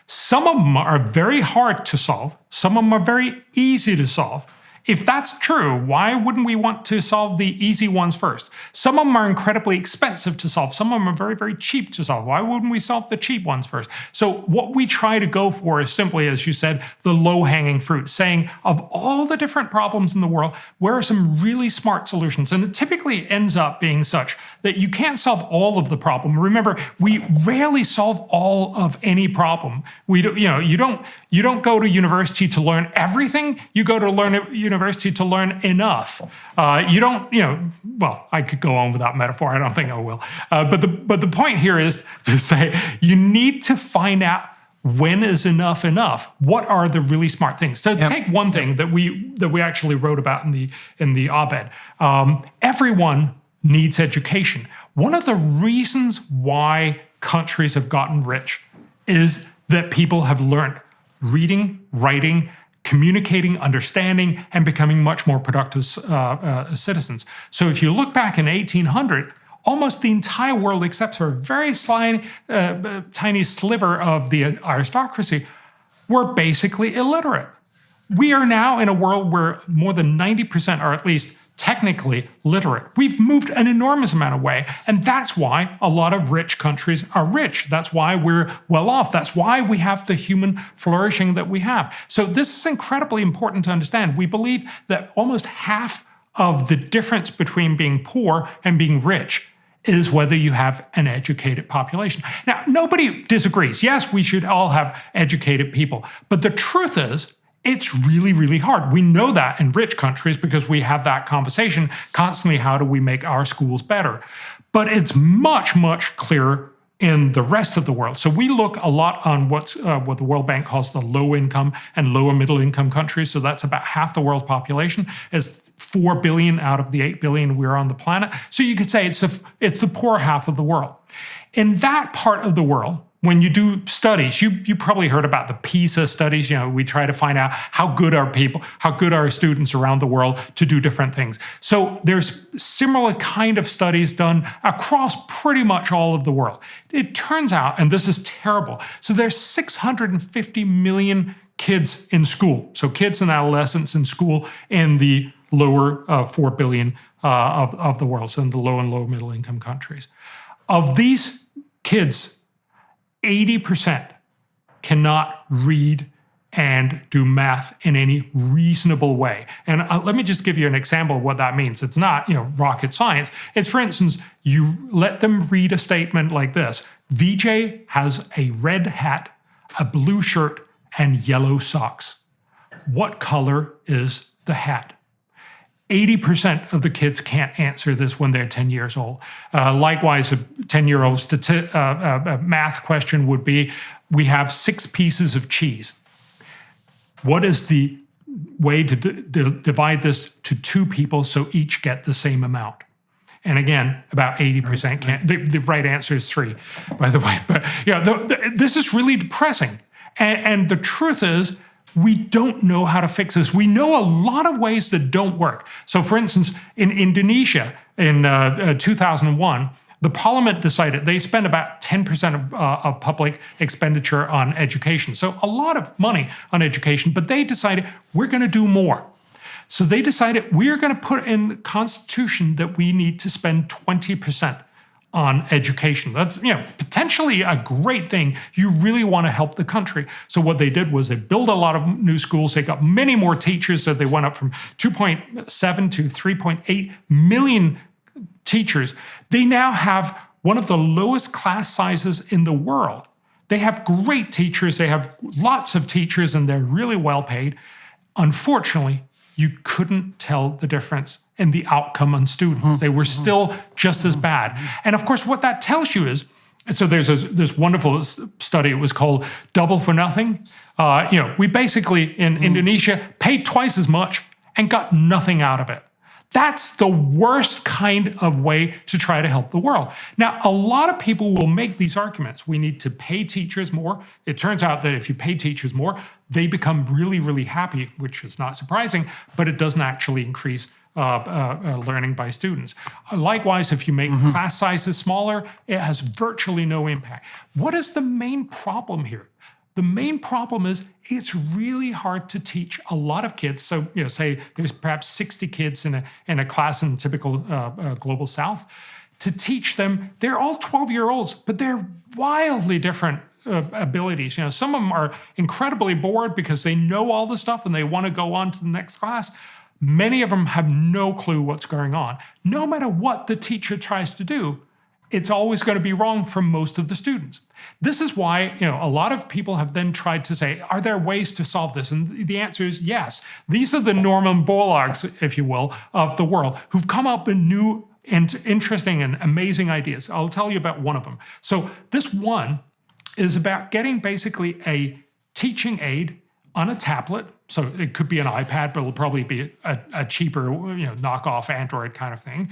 Some of them are very hard to solve. Some of them are very easy to solve. If that's true, why wouldn't we want to solve the easy ones first? Some of them are incredibly expensive to solve. Some of them are very, very cheap to solve. Why wouldn't we solve the cheap ones first? So what we try to go for is simply, as you said, the low-hanging fruit, saying of all the different problems in the world, where are some really smart solutions? And it typically ends up being such that you can't solve all of the problem. Remember, we rarely solve all of any problem. We do, you don't go to university to learn everything. You go to university to learn enough. Well, I could go on with that metaphor. I don't think I will. But the point here is to say you need to find out when is enough enough. What are the really smart things? So take one thing that we actually wrote about in the op-ed. Everyone needs education. One of the reasons why countries have gotten rich is that people have learned reading, writing, communicating, understanding, and becoming much more productive citizens. So if you look back in 1800, almost the entire world, except for a very tiny sliver of the aristocracy, were basically illiterate. We are now in a world where more than 90% are at least technically literate. We've moved an enormous amount of way, and that's why a lot of rich countries are rich. That's why we're well off. That's why we have the human flourishing that we have. So this is incredibly important to understand. We believe that almost half of the difference between being poor and being rich is whether you have an educated population. Now, nobody disagrees. Yes, we should all have educated people, but the truth is, it's really, really hard. We know that in rich countries because we have that conversation constantly. How do we make our schools better? But it's much, much clearer in the rest of the world. So we look a lot on what the World Bank calls the low income and lower middle income countries. So that's about half the world's population. It's 4 billion out of the 8 billion we're on the planet. So you could say it's the poor half of the world. In that part of the world, when you do studies, you probably heard about the PISA studies. We try to find out how good are students around the world to do different things. So there's similar kind of studies done across pretty much all of the world. It turns out, and this is terrible, so there's 650 million kids in school. So kids and adolescents in school in the lower 4 billion of the world, so in the low and low middle income countries. Of these kids, 80% cannot read and do math in any reasonable way. And let me just give you an example of what that means. It's not, rocket science. It's, for instance, you let them read a statement like this. VJ has a red hat, a blue shirt, and yellow socks. What color is the hat? 80% of the kids can't answer this when they're 10 years old. Likewise, a 10-year-old's math question would be, we have 6 pieces of cheese. What is the way to divide this to 2 people so each get the same amount? And again, about 80% can't. The right answer is 3, by the way. But this is really depressing. And the truth is, we don't know how to fix this. We know a lot of ways that don't work. So for instance, in Indonesia in 2001, the parliament decided they spend about 10% of public expenditure on education. So a lot of money on education, but they decided we're going to do more. So they decided we're going to put in the Constitution that we need to spend 20% on education. That's potentially a great thing. You really want to help the country. So what they did was they built a lot of new schools. They got many more teachers. So they went up from 2.7 to 3.8 million teachers. They now have one of the lowest class sizes in the world. They have great teachers. They have lots of teachers, and they're really well paid. Unfortunately, you couldn't tell the difference in the outcome on students. They were still just as bad. And of course, what that tells you is, so there's this wonderful study, it was called Double for Nothing. We basically, in Indonesia, paid twice as much and got nothing out of it. That's the worst kind of way to try to help the world. Now, a lot of people will make these arguments. We need to pay teachers more. It turns out that if you pay teachers more, they become really, really happy, which is not surprising, but it doesn't actually increase learning by students. Likewise, if you make class sizes smaller, it has virtually no impact. What is the main problem here? The main problem is it's really hard to teach a lot of kids. So, say there's perhaps 60 kids in a class in typical Global South. To teach them, they're all 12-year-olds, but they're wildly different abilities. Some of them are incredibly bored because they know all the stuff and they want to go on to the next class. Many of them have no clue what's going on. No matter what the teacher tries to do, it's always going to be wrong for most of the students. This is why, a lot of people have then tried to say, are there ways to solve this? And the answer is yes. These are the Norman Borlaugs, if you will, of the world, who've come up with new and interesting and amazing ideas. I'll tell you about one of them. So this one is about getting basically a teaching aid on a tablet. So it could be an iPad, but it'll probably be a cheaper, knockoff Android kind of thing.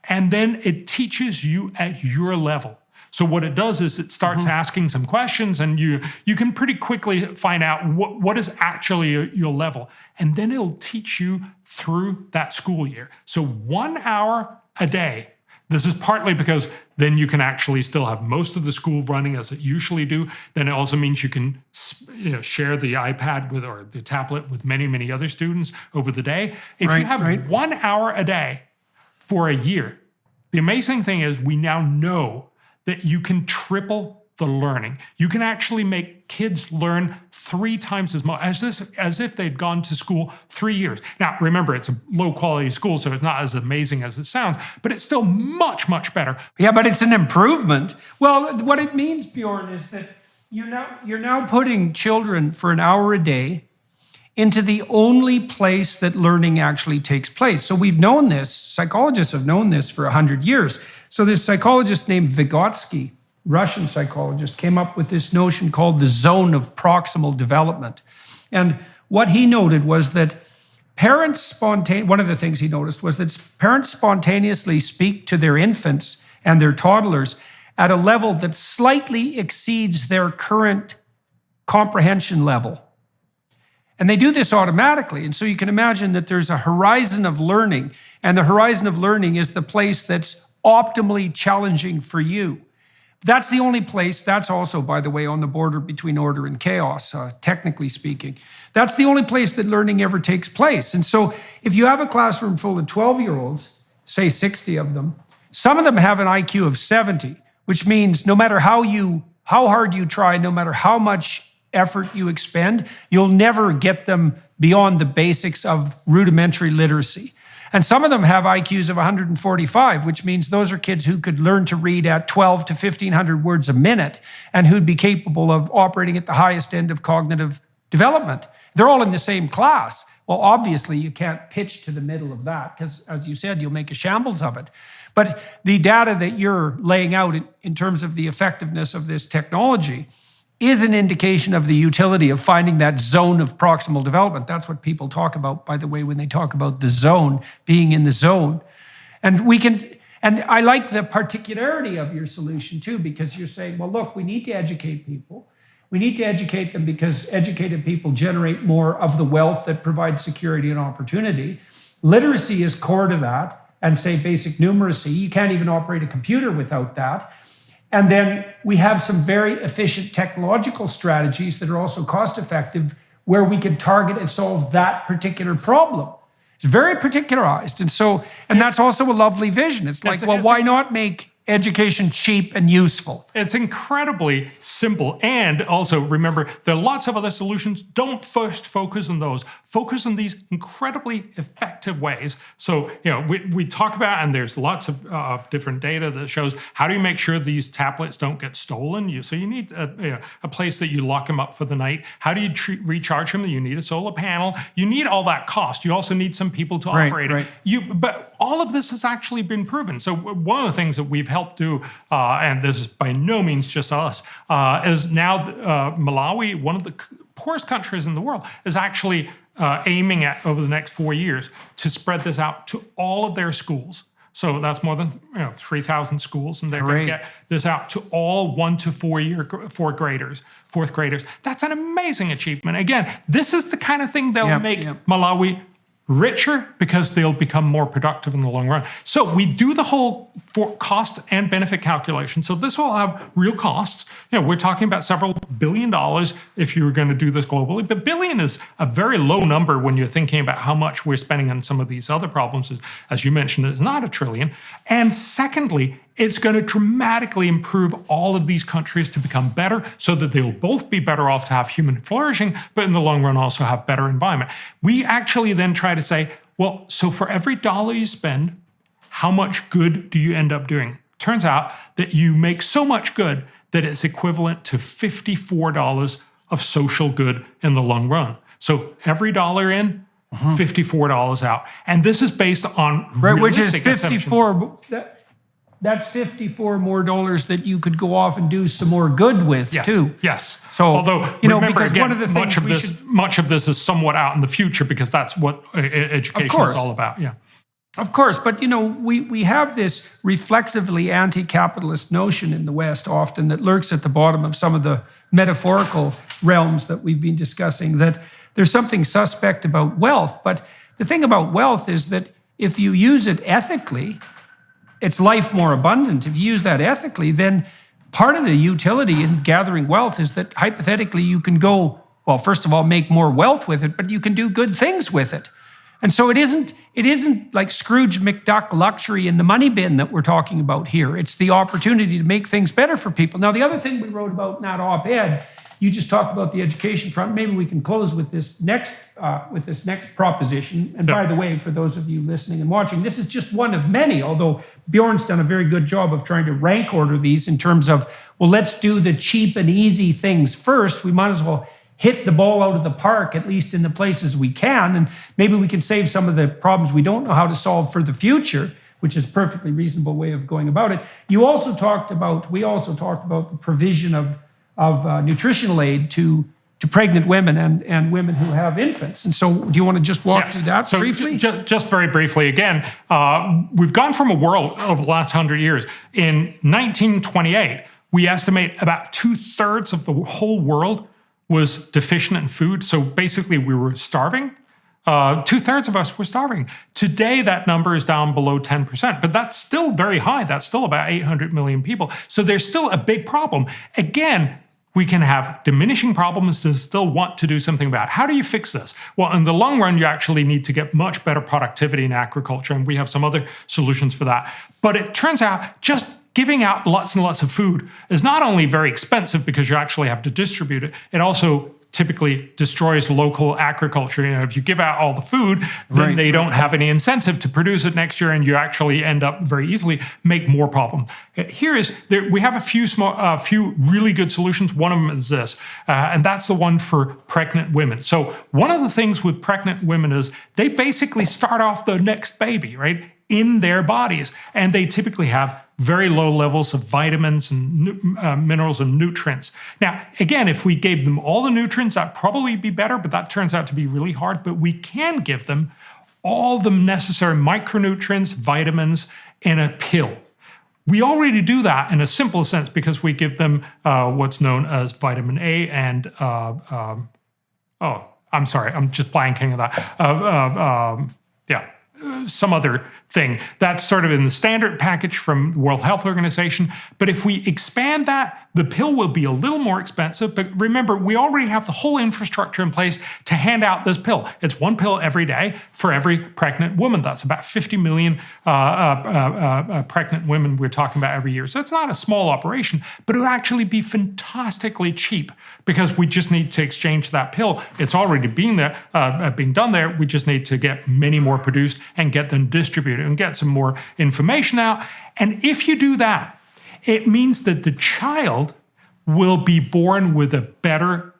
And then it teaches you at your level. So what it does is it starts asking some questions, and you can pretty quickly find out what is actually your level. And then it'll teach you through that school year. So 1 hour a day. This is partly because then you can actually still have most of the school running as it usually do. Then it also means you can share the iPad or the tablet with many, many other students over the day. If you have 1 hour a day for a year, the amazing thing is we now know that you can triple the learning. You can actually make kids learn 3 times as much, as if they'd gone to school 3 years. Now, remember, it's a low-quality school, so it's not as amazing as it sounds, but it's still much, much better. Yeah, but it's an improvement. Well, what it means, Bjorn, is that you're now putting children for an hour a day into the only place that learning actually takes place. So we've known this, psychologists have known this for 100 years. So this psychologist named Vygotsky, Russian psychologist, came up with this notion called the zone of proximal development. And what he noted was that one of the things he noticed was that parents spontaneously speak to their infants and their toddlers at a level that slightly exceeds their current comprehension level. And they do this automatically. And so you can imagine that there's a horizon of learning, and the horizon of learning is the place that's optimally challenging for you. That's the only place. That's also, by the way, on the border between order and chaos, technically speaking. That's the only place that learning ever takes place. And so if you have a classroom full of 12-year-olds, say 60 of them, some of them have an IQ of 70, which means no matter how hard you try, no matter how much effort you expend, you'll never get them beyond the basics of rudimentary literacy. And some of them have IQs of 145, which means those are kids who could learn to read at 12 to 1,500 words a minute and who'd be capable of operating at the highest end of cognitive development. They're all in the same class. Well, obviously, you can't pitch to the middle of that because, as you said, you'll make a shambles of it. But the data that you're laying out in terms of the effectiveness of this technology is an indication of the utility of finding that zone of proximal development. That's what people talk about, by the way, when they talk about the zone, being in the zone. And I like the particularity of your solution too, because you're saying, well, look, we need to educate people. We need to educate them because educated people generate more of the wealth that provides security and opportunity. Literacy is core to that, and say basic numeracy. You can't even operate a computer without that. And then we have some very efficient technological strategies that are also cost-effective where we can target and solve that particular problem. It's very particularized. And that's also a lovely vision. It's like, why not make education cheap and useful? It's incredibly simple. And also, remember, there are lots of other solutions. Don't first focus on those. Focus on these incredibly effective ways. So, we talk about, and there's lots of different data that shows how do you make sure these tablets don't get stolen? So you need a place that you lock them up for the night. How do you recharge them? You need a solar panel. You need all that cost. You also need some people to operate it. But all of this has actually been proven. So one of the things that we've helped do, and this is by no means just us, is now Malawi, one of the poorest countries in the world, is actually aiming at, over the next 4 years, to spread this out to all of their schools. So that's more than 3,000 schools, and they're going to get this out to all 1 to 4 graders, fourth graders. That's an amazing achievement. Again, this is the kind of thing that will make Malawi richer because they'll become more productive in the long run. So we do the whole cost and benefit calculation. So this will have real costs. We're talking about several $1 billion if you were going to do this globally. But billion is a very low number when you're thinking about how much we're spending on some of these other problems. As you mentioned, it's not $1 trillion. And secondly, it's going to dramatically improve all of these countries to become better so that they'll both be better off to have human flourishing, but in the long run also have better environment. We actually then try to say, well, so for every dollar you spend, how much good do you end up doing? Turns out that you make so much good that it's equivalent to $54 of social good in the long run. So every dollar in, $54 out. And this is based on which is realistic 54. That's 54 more dollars that you could go off and do some more good with, too. Yes. So, although, remember, because again, one of the things much of this is somewhat out in the future because that's what education is all about. Yeah. Of course, but we have this reflexively anti-capitalist notion in the West often that lurks at the bottom of some of the metaphorical realms that we've been discussing, that there's something suspect about wealth. But the thing about wealth is that if you use it ethically, it's life more abundant. If you use that ethically, then part of the utility in gathering wealth is that hypothetically you can go, well, first of all, make more wealth with it, but you can do good things with it. And so it isn't like Scrooge McDuck luxury in the money bin that we're talking about here. It's the opportunity to make things better for people. Now, the other thing we wrote about in that op-ed, you just talked about the education front. Maybe we can close with this next proposition. And by the way, for those of you listening and watching, this is just one of many, although Bjorn's done a very good job of trying to rank order these in terms of, well, let's do the cheap and easy things first. We might as well hit the ball out of the park, at least in the places we can. And maybe we can save some of the problems we don't know how to solve for the future, which is a perfectly reasonable way of going about it. We also talked about the provision of nutritional aid to pregnant women and women who have infants. And so do you want to just walk through that briefly? Just very briefly, again, we've gone from a world over the last 100 years. In 1928, we estimate about 2/3 of the whole world was deficient in food. So basically we were starving. 2/3 of us were starving. Today, that number is down below 10%, but that's still very high. That's still about 800 million people. So there's still a big problem. Again, we can have diminishing problems and still want to do something about it. How do you fix this? Well, in the long run, you actually need to get much better productivity in agriculture, and we have some other solutions for that. But it turns out just giving out lots and lots of food is not only very expensive because you actually have to distribute it, it also typically destroys local agriculture. If you give out all the food, then they don't have any incentive to produce it next year, and you actually end up very easily make more problem. We have a few really good solutions. One of them is this, and that's the one for pregnant women. So one of the things with pregnant women is they basically start off the next baby, right, in their bodies, and they typically have very low levels of vitamins and minerals and nutrients. Now, again, if we gave them all the nutrients, that'd probably be better, but that turns out to be really hard. But we can give them all the necessary micronutrients, vitamins in a pill. We already do that in a simple sense because we give them what's known as vitamin A and, I'm sorry, I'm just blanking on that. Some other thing. That's sort of in the standard package from the World Health Organization. But if we expand that, the pill will be a little more expensive. But remember, we already have the whole infrastructure in place to hand out this pill. It's one pill every day for every pregnant woman. That's about 50 million pregnant women we're talking about every year. So it's not a small operation, but it would actually be fantastically cheap because we just need to exchange that pill. It's already being done there. We just need to get many more produced and get them distributed and get some more information out. And if you do that, it means that the child will be born with a better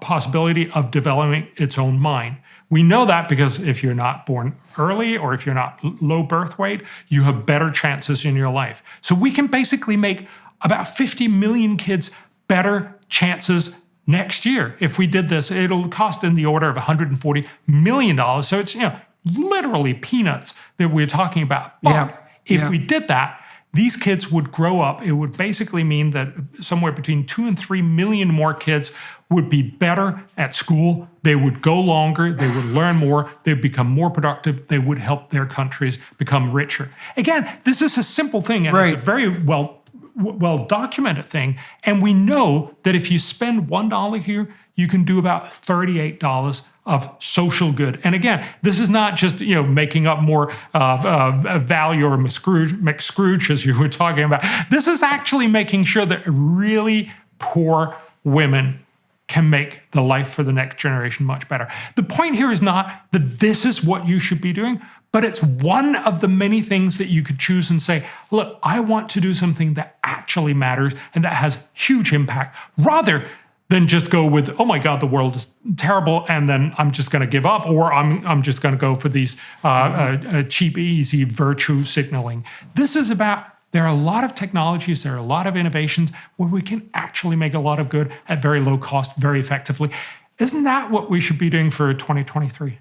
possibility of developing its own mind. We know that because if you're not born early or if you're not low birth weight, you have better chances in your life. So we can basically make about 50 million kids better chances next year. If we did this, it'll cost in the order of $140 million. So it's literally peanuts that we're talking about. But if we did that, these kids would grow up. It would basically mean that somewhere between 2 and 3 million more kids would be better at school. They would go longer. They would learn more. They'd become more productive. They would help their countries become richer. Again, this is a simple thing, and it's a very well documented thing. And we know that if you spend $1 here, you can do about $38 of social good. And again, this is not just making up more value or McScrooge, as you were talking about. This is actually making sure that really poor women can make the life for the next generation much better. The point here is not that this is what you should be doing, but it's one of the many things that you could choose and say, look, I want to do something that actually matters and that has huge impact, rather than just go with, oh my God, the world is terrible, and then I'm just going to give up, or I'm just going to go for these cheap, easy virtue signaling. This is about, there are a lot of technologies, there are a lot of innovations where we can actually make a lot of good at very low cost, very effectively. Isn't that what we should be doing for 2023?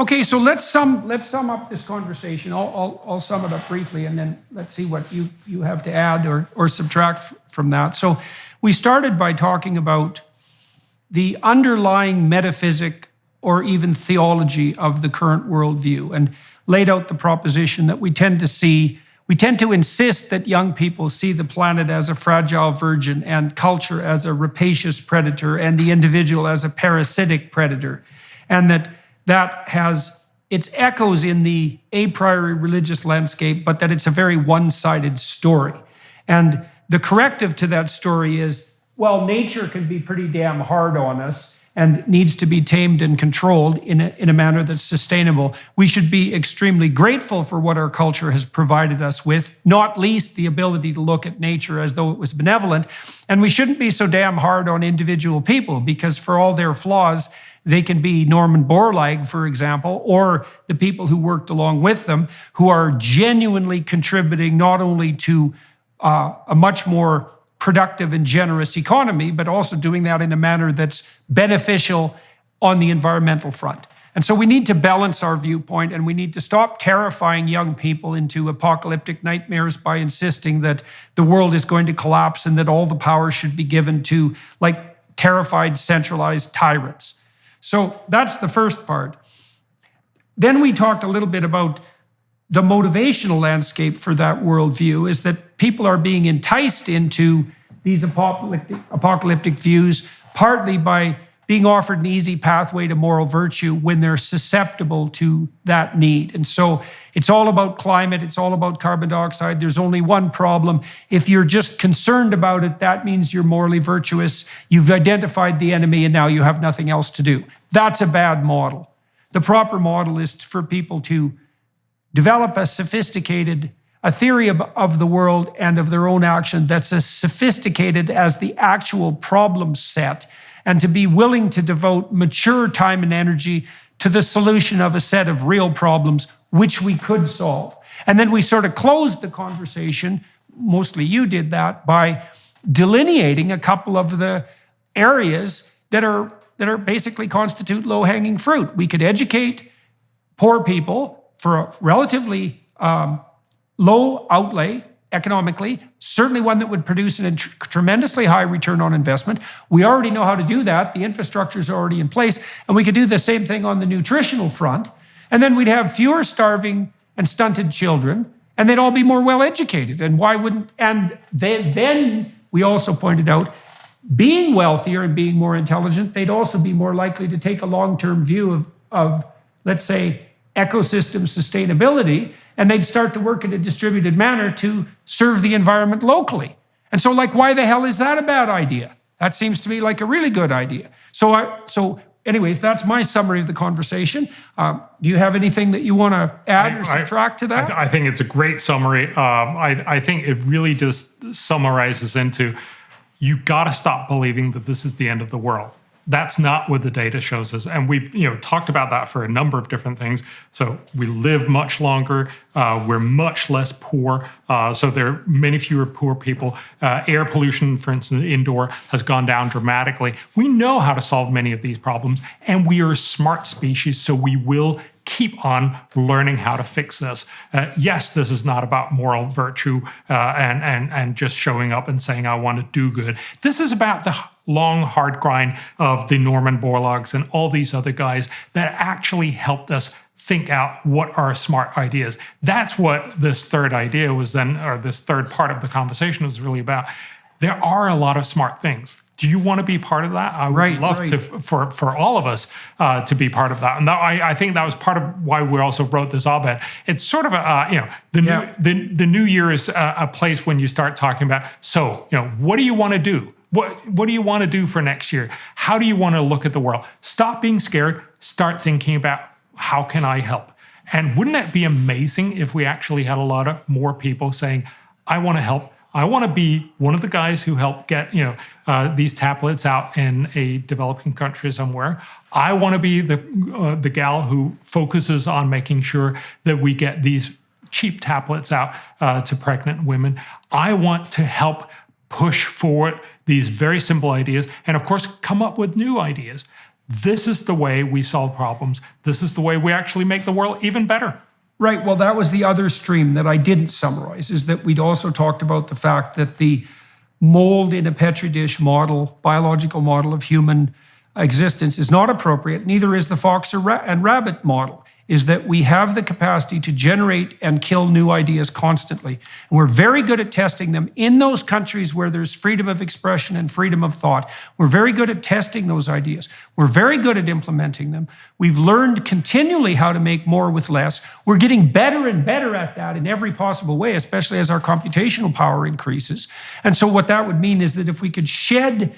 Okay, so let's sum up this conversation. I'll sum it up briefly, and then let's see what you have to add or subtract from that. So we started by talking about the underlying metaphysic or even theology of the current worldview, and laid out the proposition that we tend to insist that young people see the planet as a fragile virgin, and culture as a rapacious predator, and the individual as a parasitic predator, and that has its echoes in the a priori religious landscape, but that it's a very one-sided story. And the corrective to that story is, well, nature can be pretty damn hard on us and needs to be tamed and controlled in a manner that's sustainable. We should be extremely grateful for what our culture has provided us with, not least the ability to look at nature as though it was benevolent. And we shouldn't be so damn hard on individual people, because for all their flaws, they can be Norman Borlaug, for example, or the people who worked along with them, who are genuinely contributing not only to a much more productive and generous economy, but also doing that in a manner that's beneficial on the environmental front. And so we need to balance our viewpoint, and we need to stop terrifying young people into apocalyptic nightmares by insisting that the world is going to collapse and that all the power should be given to terrified, centralized tyrants. So that's the first part. Then we talked a little bit about the motivational landscape for that worldview, is that people are being enticed into these apocalyptic views, partly by being offered an easy pathway to moral virtue when they're susceptible to that need. And so it's all about climate, it's all about carbon dioxide. There's only one problem. If you're just concerned about it, that means you're morally virtuous. You've identified the enemy and now you have nothing else to do. That's a bad model. The proper model is for people to develop a theory of the world and of their own action that's as sophisticated as the actual problem set, and to be willing to devote mature time and energy to the solution of a set of real problems which we could solve. And then we sort of closed the conversation, mostly you did that, by delineating a couple of the areas that are basically constitute low-hanging fruit. We could educate poor people for a relatively low outlay economically, certainly one that would produce a tremendously high return on investment. We already know how to do that. The infrastructure is already in place. And we could do the same thing on the nutritional front. And then we'd have fewer starving and stunted children, and they'd all be more well-educated. And why wouldn't, and then we also pointed out, being wealthier and being more intelligent, they'd also be more likely to take a long-term view of let's say, ecosystem sustainability, and they'd start to work in a distributed manner to serve the environment locally. And so, why the hell is that a bad idea? That seems to me like a really good idea. So anyways, that's my summary of the conversation. Do you have anything that you want to add or subtract to that? I think it's a great summary. I think it really just summarizes into, you got to stop believing that this is the end of the world. That's not what the data shows us. And we've talked about that for a number of different things. So we live much longer. We're much less poor. So there are many fewer poor people. Air pollution, for instance, indoor has gone down dramatically. We know how to solve many of these problems, and we are a smart species, so we will keep on learning how to fix this. Yes, this is not about moral virtue and just showing up and saying, I want to do good. This is about the long, hard grind of the Norman Borlaugs and all these other guys that actually helped us think out what are smart ideas. That's what this third idea was then, or this third part of the conversation was really about. There are a lot of smart things. Do you want to be part of that? I would love to, for all of us to be part of that. And I think that was part of why we also wrote this op-ed. It's sort of the new year is a place when you start talking about, so, what do you want to do? What do you want to do for next year? How do you want to look at the world? Stop being scared. Start thinking about, how can I help? And wouldn't it be amazing if we actually had a lot of more people saying, I want to help. I want to be one of the guys who helped get these tablets out in a developing country somewhere. I want to be the gal who focuses on making sure that we get these cheap tablets out to pregnant women. I want to help push forward these very simple ideas and, of course, come up with new ideas. This is the way we solve problems. This is the way we actually make the world even better. Right. Well, that was the other stream that I didn't summarize, is that we'd also talked about the fact that the mold in a Petri dish model, biological model of human existence is not appropriate. Neither is the fox and rabbit model, is that we have the capacity to generate and kill new ideas constantly. And we're very good at testing them in those countries where there's freedom of expression and freedom of thought. We're very good at testing those ideas. We're very good at implementing them. We've learned continually how to make more with less. We're getting better and better at that in every possible way, especially as our computational power increases. And so what that would mean is that if we could shed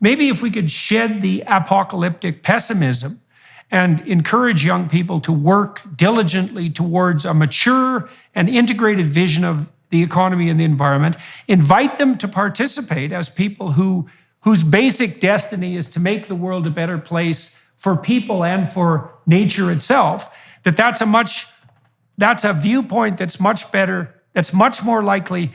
the apocalyptic pessimism and encourage young people to work diligently towards a mature and integrated vision of the economy and the environment, invite them to participate as people whose basic destiny is to make the world a better place for people and for nature itself, that's a viewpoint that's much better, that's much more likely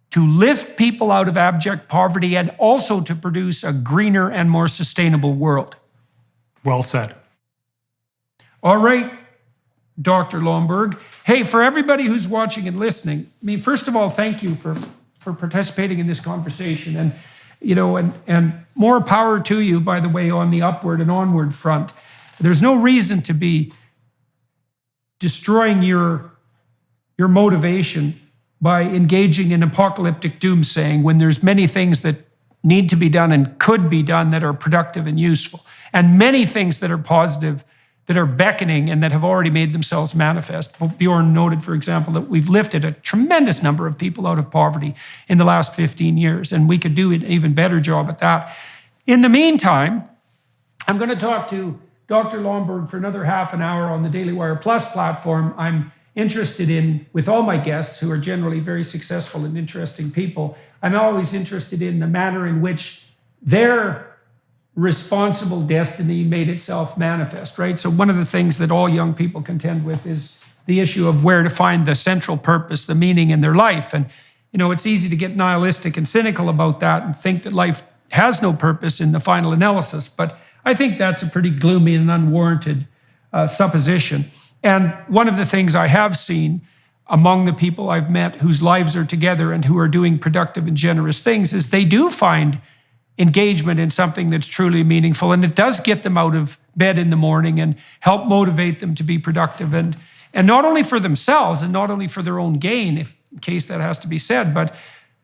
to lift people out of abject poverty and also to produce a greener and more sustainable world. Well said. All right, Dr. Lomborg. Hey, for everybody who's watching and listening, first of all, thank you for participating in this conversation. And more power to you, by the way, on the upward and onward front. There's no reason to be destroying your motivation by engaging in apocalyptic doomsaying when there's many things that need to be done and could be done that are productive and useful, and many things that are positive, that are beckoning and that have already made themselves manifest. Bjorn noted, for example, that we've lifted a tremendous number of people out of poverty in the last 15 years, and we could do an even better job at that. In the meantime, I'm going to talk to Dr. Lomborg for another half an hour on the Daily Wire Plus platform. I'm interested in, with all my guests, who are generally very successful and interesting people, I'm always interested in the manner in which their responsible destiny made itself manifest, right? So one of the things that all young people contend with is the issue of where to find the central purpose, the meaning in their life. And, it's easy to get nihilistic and cynical about that and think that life has no purpose in the final analysis. But I think that's a pretty gloomy and unwarranted supposition. And one of the things I have seen among the people I've met whose lives are together and who are doing productive and generous things is they do find engagement in something that's truly meaningful, and it does get them out of bed in the morning and help motivate them to be productive, and not only for themselves and not only for their own gain, if in case that has to be said, but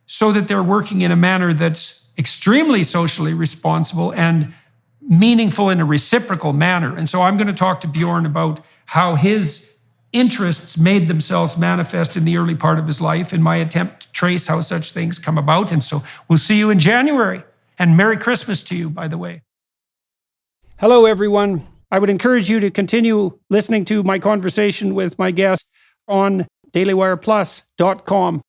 so that they're working in a manner that's extremely socially responsible and meaningful in a reciprocal manner. And so I'm going to talk to Bjorn about how his interests made themselves manifest in the early part of his life in my attempt to trace how such things come about. And so we'll see you in January. And Merry Christmas to you, by the way. Hello, everyone. I would encourage you to continue listening to my conversation with my guest on dailywireplus.com.